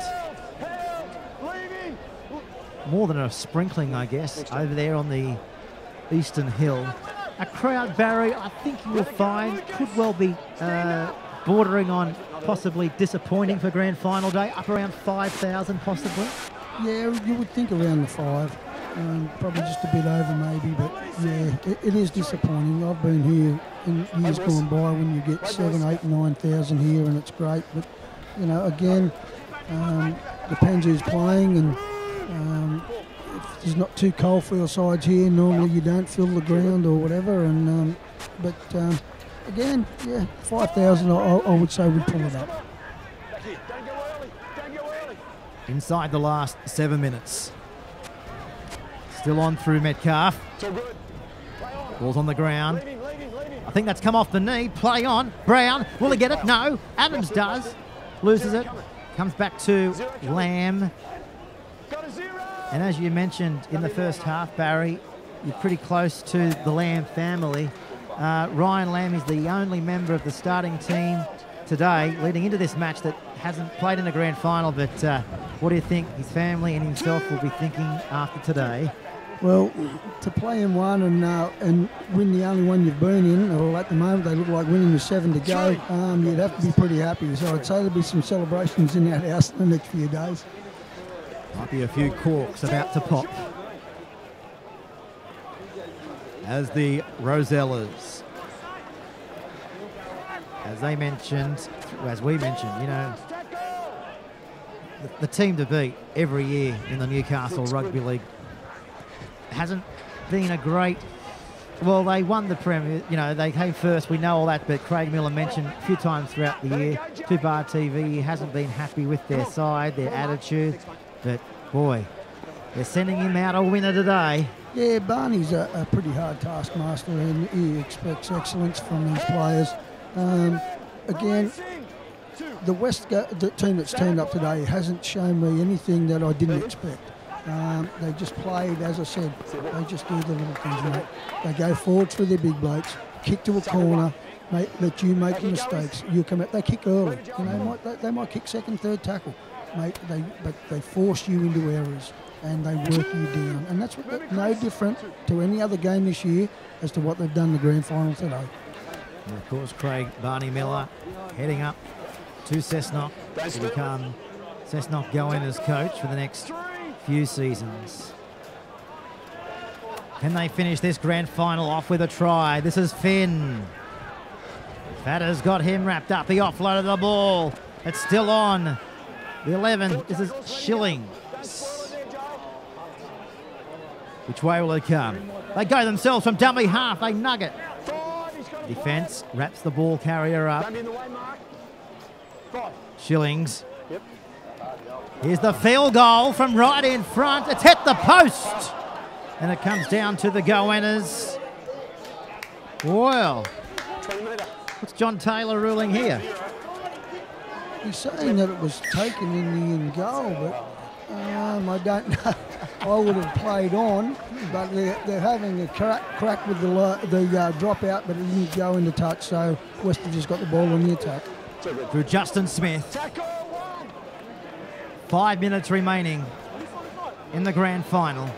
more than a sprinkling, I guess, over there on the Eastern Hill. A crowd, Barry, I think you will find could well be bordering on possibly disappointing for grand final day, up around 5,000 possibly. Yeah, you would think around the 5. Probably just a bit over maybe, but yeah, it is disappointing. I've been here in years gone by when you get 7, 8, 9,000 here, and it's great. But you know, again, depends who's playing, and if there's not 2 coalfield sides here, normally you don't fill the ground or whatever. And but again, yeah, 5,000 I would say would pull it up. Inside the last 7 minutes. Still on through Metcalf. Ball's on the ground. I think that's come off the knee. Play on. Brown. Will he get it? No. Adams does. Loses it. Comes back to Lamb. And as you mentioned in the first half, Barry, you're pretty close to the Lamb family. Ryan Lamb is the only member of the starting team today leading into this match that hasn't played in a grand final. But what do you think his family and himself will be thinking after today? Well, to play in one and win the only one you've been in, or at the moment they look like winning with 7 to go, you'd have to be pretty happy. So I'd say there'll be some celebrations in that house in the next few days. Might be a few corks about to pop. As the Rosellas, as we mentioned, you know, the team to beat every year in the Newcastle Rugby League. Hasn't been a great, well, they won the Premier, you know, they came first, we know all that, but Craig Miller mentioned a few times throughout the year to BarTV, he hasn't been happy with their side, their attitude, but boy, they're sending him out a winner today. Yeah, Barney's a pretty hard taskmaster, and he expects excellence from these players. Again, the team that's turned up today hasn't shown me anything that I didn't expect. They just played, as I said, they just do the little things, mate. They go forwards for their big blokes, kick to a corner, let you make the mistakes. You come out, they kick early. You know, they might kick second, third tackle, mate. But they force you into errors and they work you down. And that's no different to any other game this year as to what they've done in the grand final today. And of course, Craig Barney Miller heading up to Cessnock to become Cessnock go-in coach for the next few seasons. Can they finish this grand final off with a try? This is Finn. Fatter's got him wrapped up. He offloaded the ball. It's still on. The 11. This is Shillings. Which way will it come? They go themselves from dummy half. They nug it. Defence wraps the ball carrier up. Shillings. Here's the field goal from right in front. It's hit the post. And it comes down to the go-winners. Well, what's John Taylor ruling here? He's saying that it was taken in the end goal, but I don't know. I would have played on, but they're having a crack with the dropout, but it didn't go into touch, so West have just got the ball on the attack. Through Justin Smith. 5 minutes remaining in the grand final.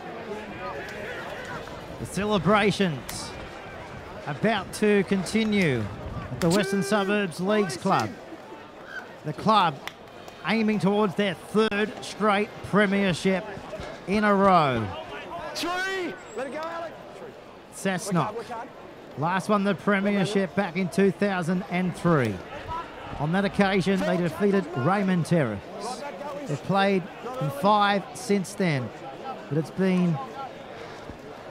The celebrations about to continue at the Western Suburbs Leagues Club. The club aiming towards their 3rd straight premiership in a row. Let it go, Alec. Cessnock last won the premiership back in 2003. On that occasion, they defeated Raymond Terrace. They've played in 5 since then, but it's been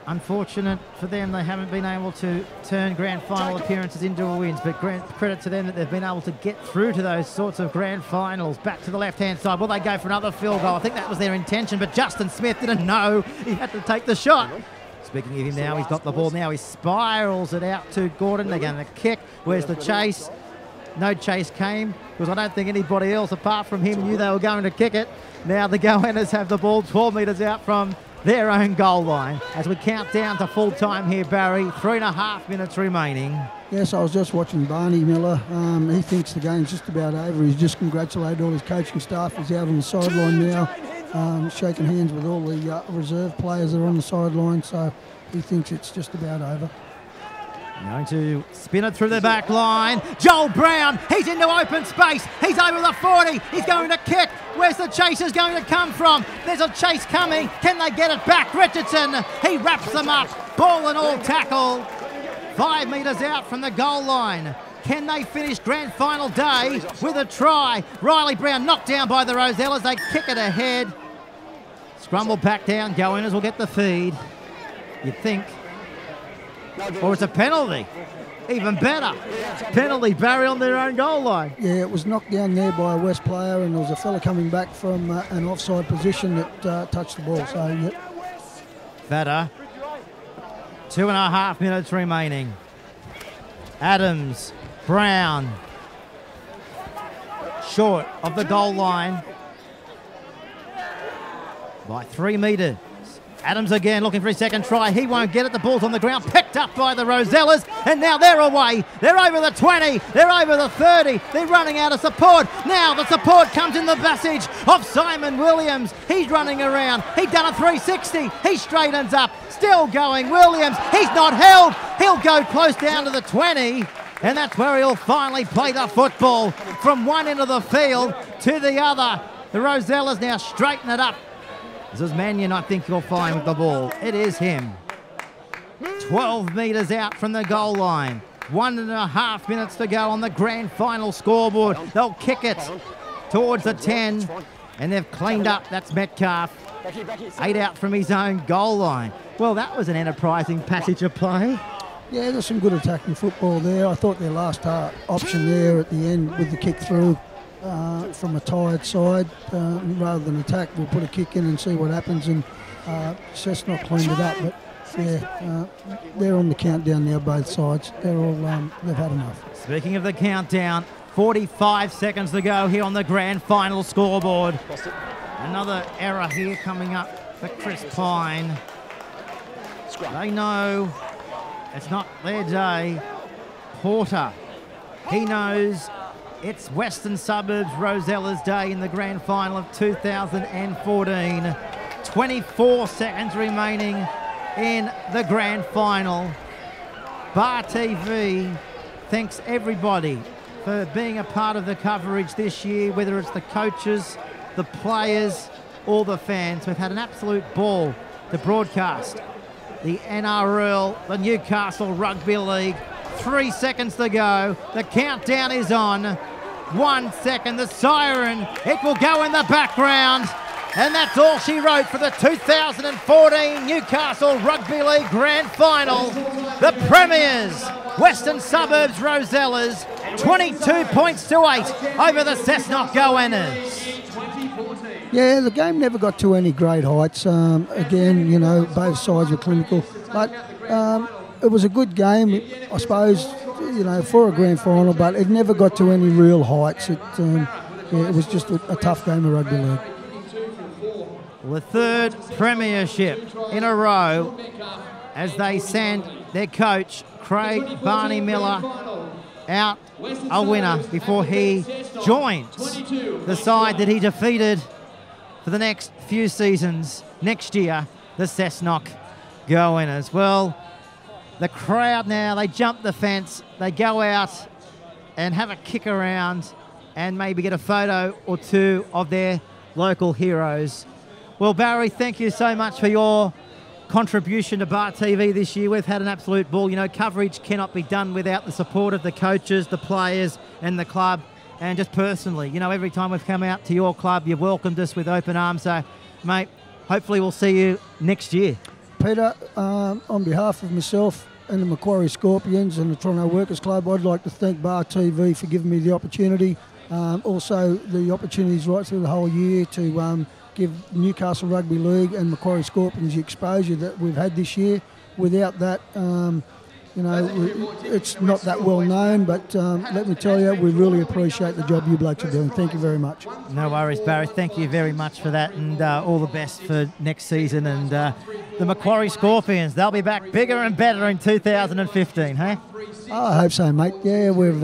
unfortunate for them. They haven't been able to turn grand final appearances into wins, but credit to them that they've been able to get through to those sorts of grand finals. Back to the left-hand side. Will they go for another field goal? I think that was their intention, but Justin Smith didn't know he had to take the shot. Speaking of him now, he's got the ball now. He spirals it out to Gordon. They're going to kick. Where's the chase? No chase came because I don't think anybody else apart from him knew they were going to kick it. Now the go-winners have the ball 12 metres out from their own goal line. As we count down to full time here, Barry, 3.5 minutes remaining. Yes, I was just watching Barney Miller. He thinks the game's just about over. He's just congratulated all his coaching staff. He's out on the sideline now, shaking hands with all the reserve players that are on the sideline. So he thinks it's just about over. Going to spin it through the back line. Joel Brown, he's into open space. He's over the 40. He's going to kick. Where's the chasers going to come from? There's a chase coming. Can they get it back? Richardson, he wraps them up. Ball and all tackle. 5 metres out from the goal line. Can they finish grand final day with a try? Riley Brown knocked down by the Rosellas. They kick it ahead. Scrumble back down. Go-winners will get the feed. You'd think. Or it's a penalty. Even better. Penalty, Barry, on their own goal line. Yeah, it was knocked down there by a West player, and there was a fella coming back from an offside position that touched the ball. So, yeah. Fatter. 2.5 minutes remaining. Adams, Brown. Short of the goal line by 3 metres. Adams again looking for his second try. He won't get it. The ball's on the ground. Picked up by the Rosellas. And now they're away. They're over the 20. They're over the 30. They're running out of support. Now the support comes in the passage of Simon Williams. He's running around. He's done a 360. He straightens up. Still going. Williams. He's not held. He'll go close down to the 20. And that's where he'll finally play the football from one end of the field to the other. The Rosellas now straighten it up. This is Mannion, I think you'll find with the ball. It is him. 12 metres out from the goal line. 1.5 minutes to go on the grand final scoreboard. They'll kick it towards the 10. And they've cleaned up. That's Metcalf. 8 out from his own goal line. Well, that was an enterprising passage of play. Yeah, there's some good attacking football there. I thought their last option there at the end with the kick through from a tired side, rather than attack, we'll put a kick in and see what happens. And Cessnock cleaned it up, but enough. Yeah, they're on the countdown now. Both sides. They're all. They've had enough. Speaking of the countdown, 45 seconds to go here on the grand final scoreboard. Another error here coming up for Chris Pine. They know it's not their day. Porter, he knows it's Western Suburbs Rosella's day in the grand final of 2014. 24 seconds remaining in the grand final. BarTV thanks everybody for being a part of the coverage this year, whether it's the coaches, the players, or the fans. We've had an absolute ball to broadcast the NRL, the Newcastle Rugby League. 3 seconds to go. The countdown is on. 1 second, the siren, it will go in the background. And that's all she wrote for the 2014 Newcastle Rugby League Grand Final. The Premiers, Western Suburbs Rosellas, 22 points to 8 over the Cessnock Goannas. Yeah, the game never got to any great heights. Again, you know, both sides were clinical. But it was a good game, I suppose, you know, for a grand final, but it never got to any real heights. It was just a tough game of rugby league. The third premiership in a row as they send their coach, Craig Barney Miller, out a winner before he joins the side that he defeated for the next few seasons next year, the Cessnock Goannas. Well, the crowd now, they jump the fence, they go out and have a kick around and maybe get a photo or two of their local heroes. Well, Barry, thank you so much for your contribution to BarTV this year. We've had an absolute ball. You know, coverage cannot be done without the support of the coaches, the players and the club. And just personally, you know, every time we've come out to your club, you've welcomed us with open arms. So, mate, hopefully we'll see you next year. Peter, on behalf of myself and the Macquarie Scorpions and the Toronto Workers Club, I'd like to thank BarTV for giving me the opportunity. Also, the opportunities right through the whole year to give Newcastle Rugby League and Macquarie Scorpions the exposure that we've had this year. Without that, you know, it's not that well known, but let me tell you, we really appreciate the job you blokes are doing. Thank you very much. No worries, Barry. Thank you very much for that, and all the best for next season. And the Macquarie Scorpions, they'll be back bigger and better in 2015, hey? I hope so, mate. Yeah, we've,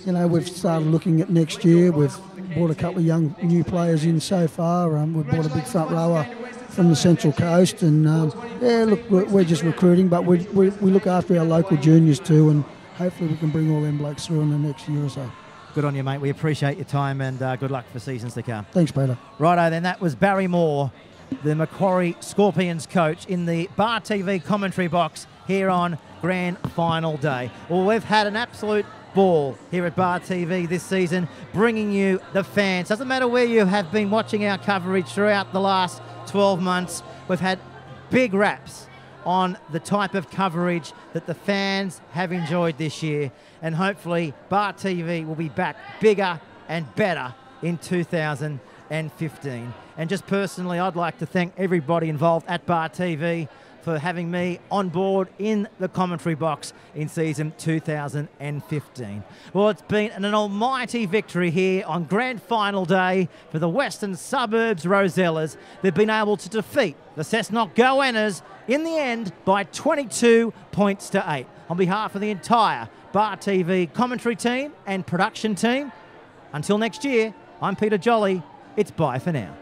you know, we've started looking at next year. We've brought a couple of young new players in so far. We've brought a big front rower from the Central Coast, and yeah, look, we're just recruiting, but we look after our local juniors too, and hopefully we can bring all them blokes through in the next year or so. Good on you, mate. We appreciate your time, and good luck for seasons to come. Thanks, Peter. Righto, then that was Barry Moore, the Macquarie Scorpions coach, in the BarTV commentary box here on Grand Final Day. Well, we've had an absolute ball here at BarTV this season, bringing you the fans. Doesn't matter where you have been watching our coverage throughout the last 12 months, we've had big raps on the type of coverage that the fans have enjoyed this year, and hopefully BarTV will be back bigger and better in 2015. And just personally, I'd like to thank everybody involved at BarTV for having me on board in the commentary box in season 2015. Well, it's been an almighty victory here on Grand Final Day for the Western Suburbs Rosellas. They've been able to defeat the Cessnock Goannas in the end by 22 points to 8. On behalf of the entire BarTV commentary team and production team, until next year, I'm Peter Jolly. It's bye for now.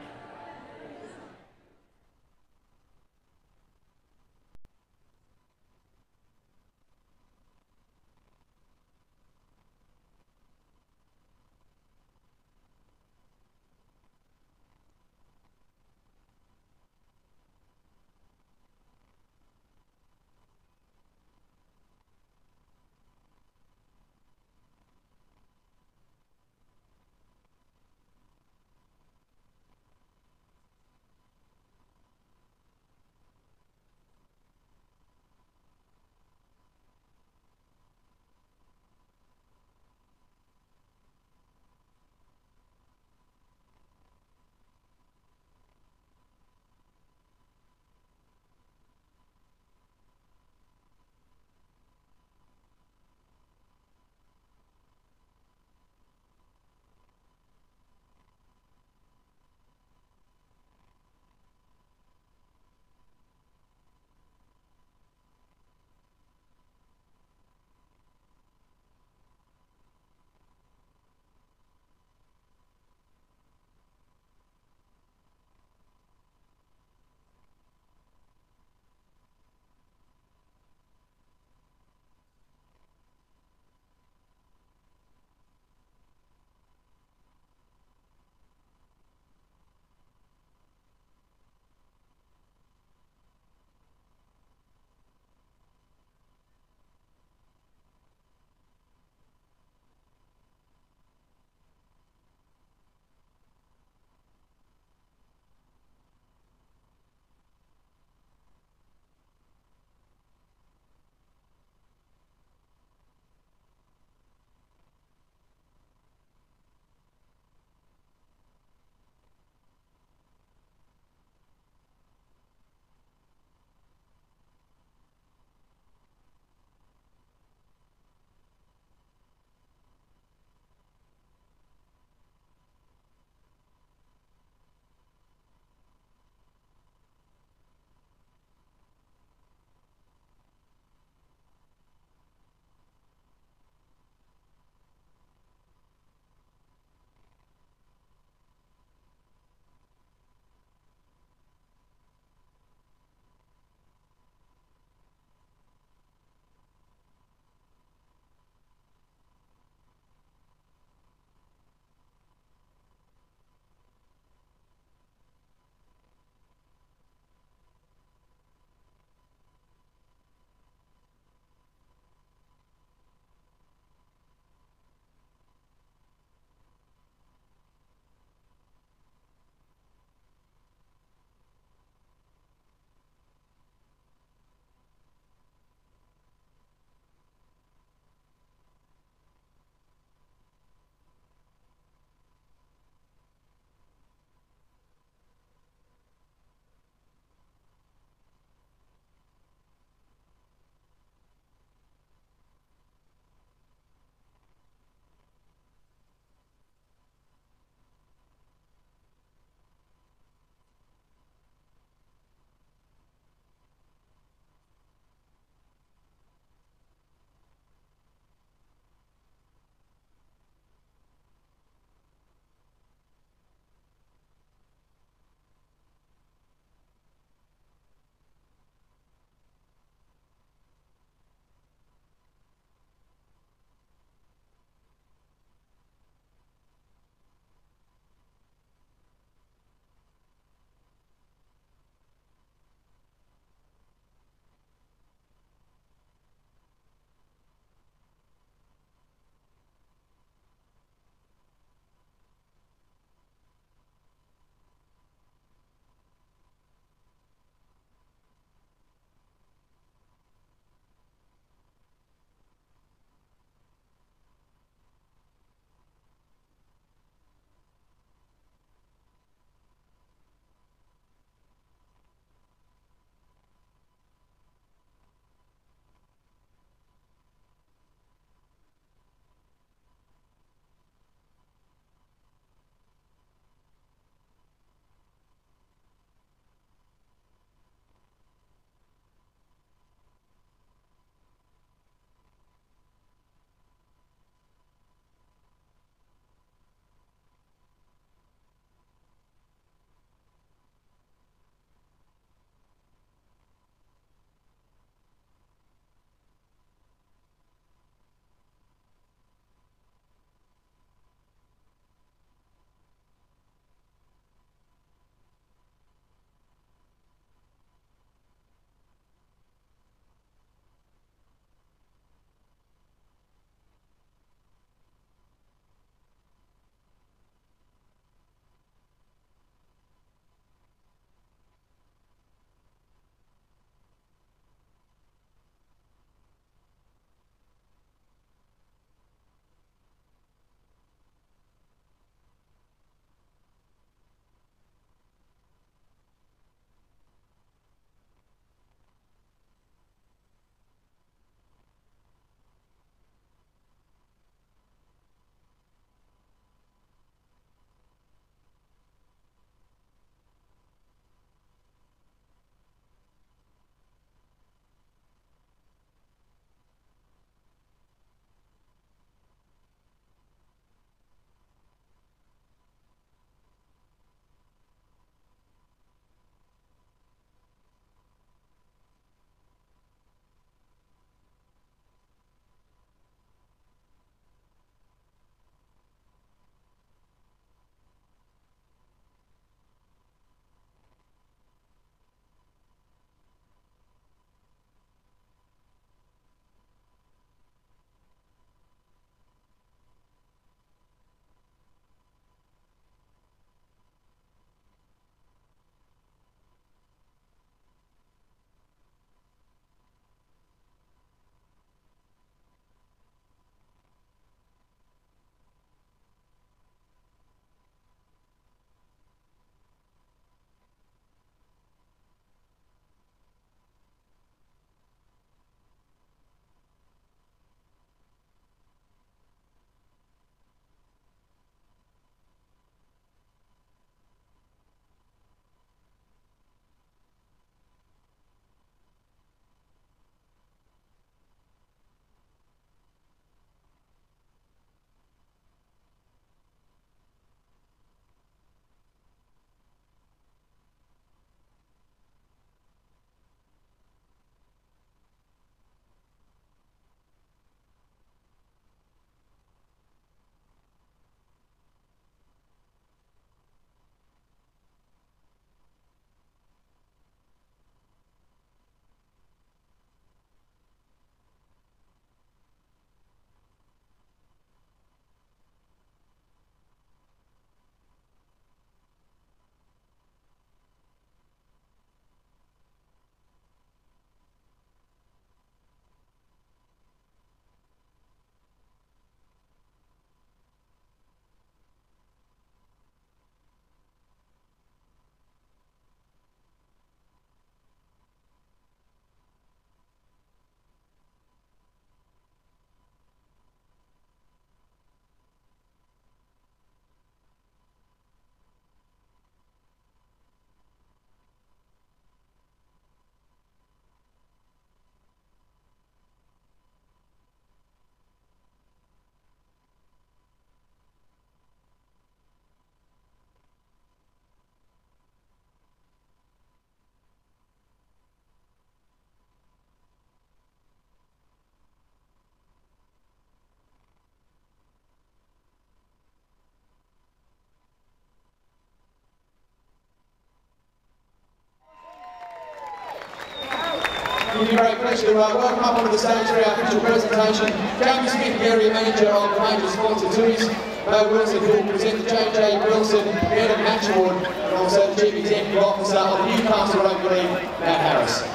Give me a great pleasure to welcome up onto the stage for our official presentation, Jamie Smith, Area Manager of the major sponsor Toomies, Mo Wilson, who will present the JJ Wilson Man of the Match Award, and also the Chief Executive Officer of the Newcastle Rugby League, Matt Harris.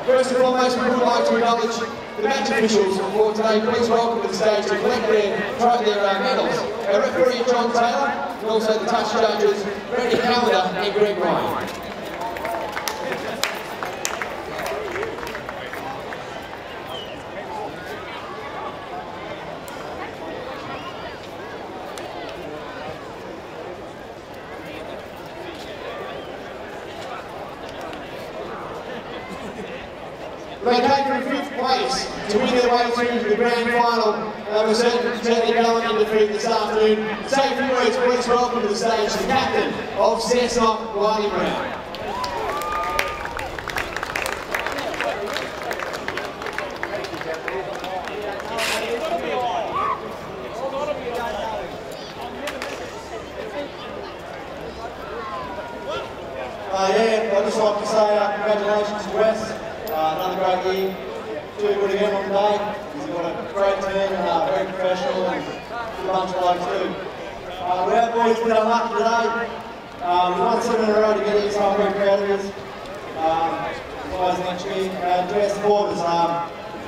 First and foremost, we would like to acknowledge the match officials for today. Please welcome to the stage to collect their medals. Our referee John Taylor, and also the touch judges Freddie Calendar and Greg Ryan. They came from 5th place to win their way through the grand final. They were certainly going in defeat this afternoon. To say a few words, please welcome to the stage the captain of Cessnock, Wiley Brown. I'd just like to say congratulations to Wes. Another great year. Too good again on the day. He's got a great team and very professional and a bunch of blokes too. We have boys been unlucky today. We won 7 in a row to get here, so I'm very proud of us. Guys next year. And to our supporters,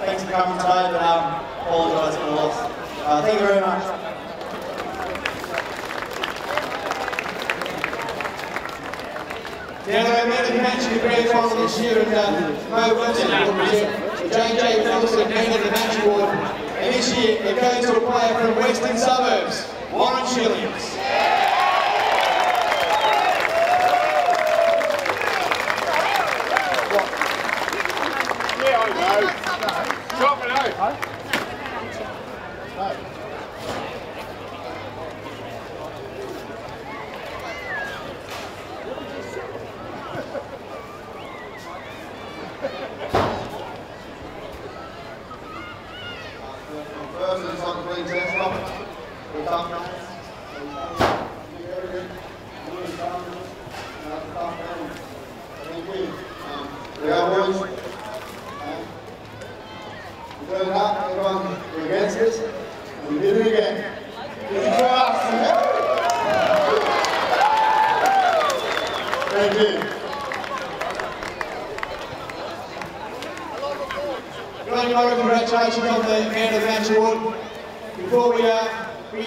thanks for coming today, but apologise for the loss. Thank you very much. Now, our man of the match in the grand final this year, and Mo Wilson will present the JJ Wilson Man of the Match Award. And this year, it goes to a player from Western Suburbs, Warren Shillings. Yeah, I know. Drop it out. First is on the Cessnock. We've done that. Thank you. We are boys. We're doing that. Everyone, we're against this. And we did it again. This is for us. Thank you. Congratulations on the Man of the Match Award. Before we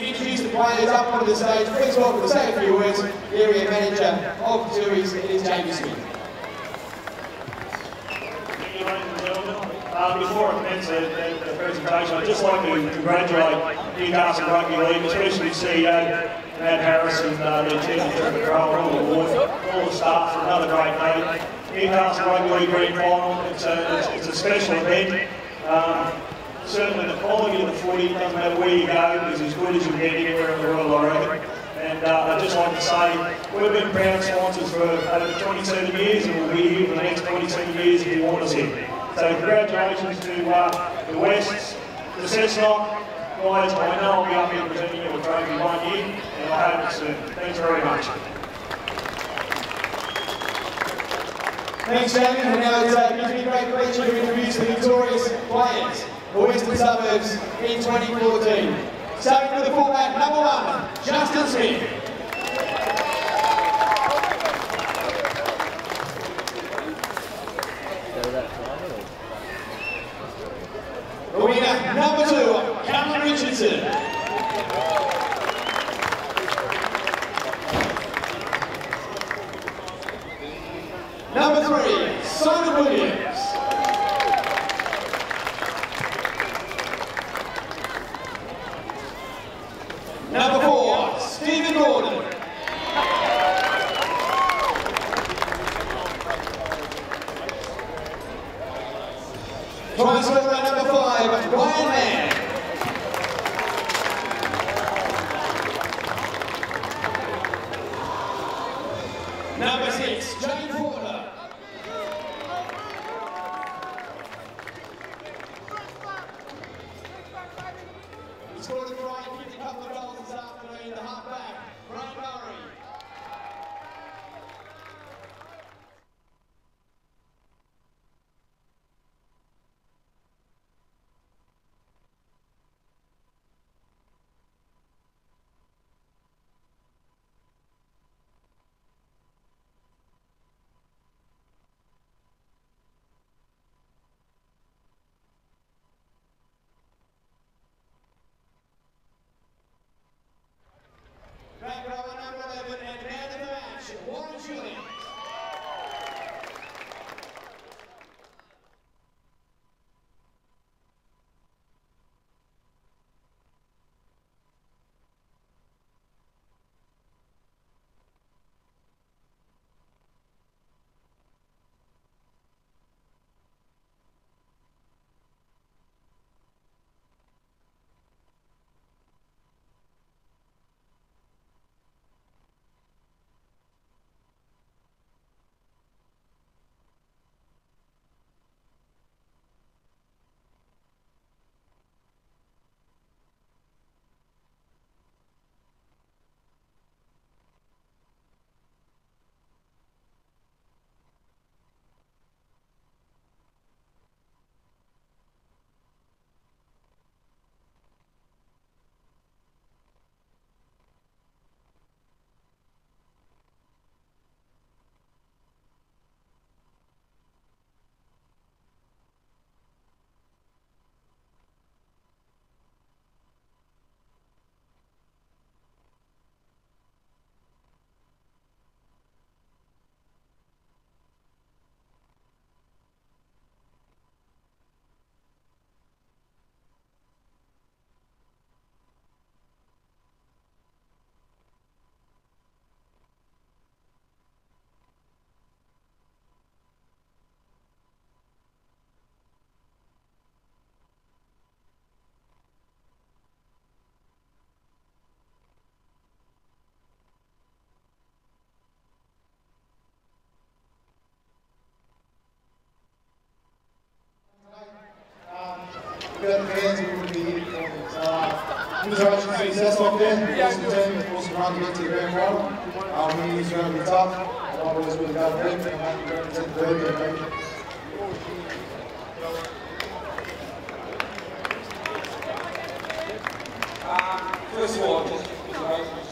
introduce the players up onto the stage, please welcome to say a few words, the Area Manager of the Toomies, it is Jamie Smith. Thank you, ladies and gentlemen. Before I commence the presentation, I'd just like to congratulate Newcastle Rugby League, especially CEO Matt Harris and their team and control all the board, all the staff for another great day. Newcastle Rugby League Grand Final, it's a special event. Certainly the quality of the footy, doesn't matter where you go, is as good as you get anywhere in the world, I reckon. And I'd just like to say, we've been proud sponsors for over 27 years and we'll be here for the next 27 years if you want us here. So congratulations to the Wests, the Cessnock guys. I know I'll be up here presenting you a trophy one year and I hope it's soon. Thanks very much. Thanks, Jamie. And now it gives me a great pleasure to introduce the victorious players for Western Suburbs in 2014. Starting with the fullback, number 1, Justin Smith. The winner, number 2, Cameron Richardson. Number 3, Simon Williams. Number 4, Stephen Gordon. Try scorer number 5, Ryan Mann. Number 6, Jane Porter. He scored a try and kicked a couple of goals this afternoon, the halfback, Brian Murray. Cessnock there, awesome team, awesome run to get to the grand final. We knew it was going to be tough. I always would have got a big, and I think represent the derby. First of all, just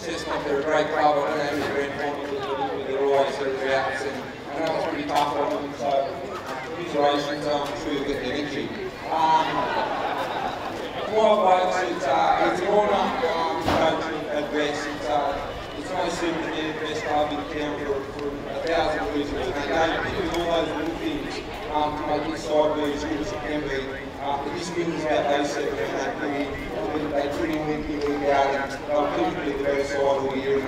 Cessnock, they're a great club. I don't know if they're in final with their eyes sort of outs, and I know it's pretty tough on them, so congratulations, I'm sure you'll get the energy. My blokes, it's an honour to coach at best. It's nice to be the best club in town for 1,000 reasons. And they do all those little things to make this side be as good as it can be. This win is about those 7 and 8 million. They pretty win the league out, and they'll keep the best side all year.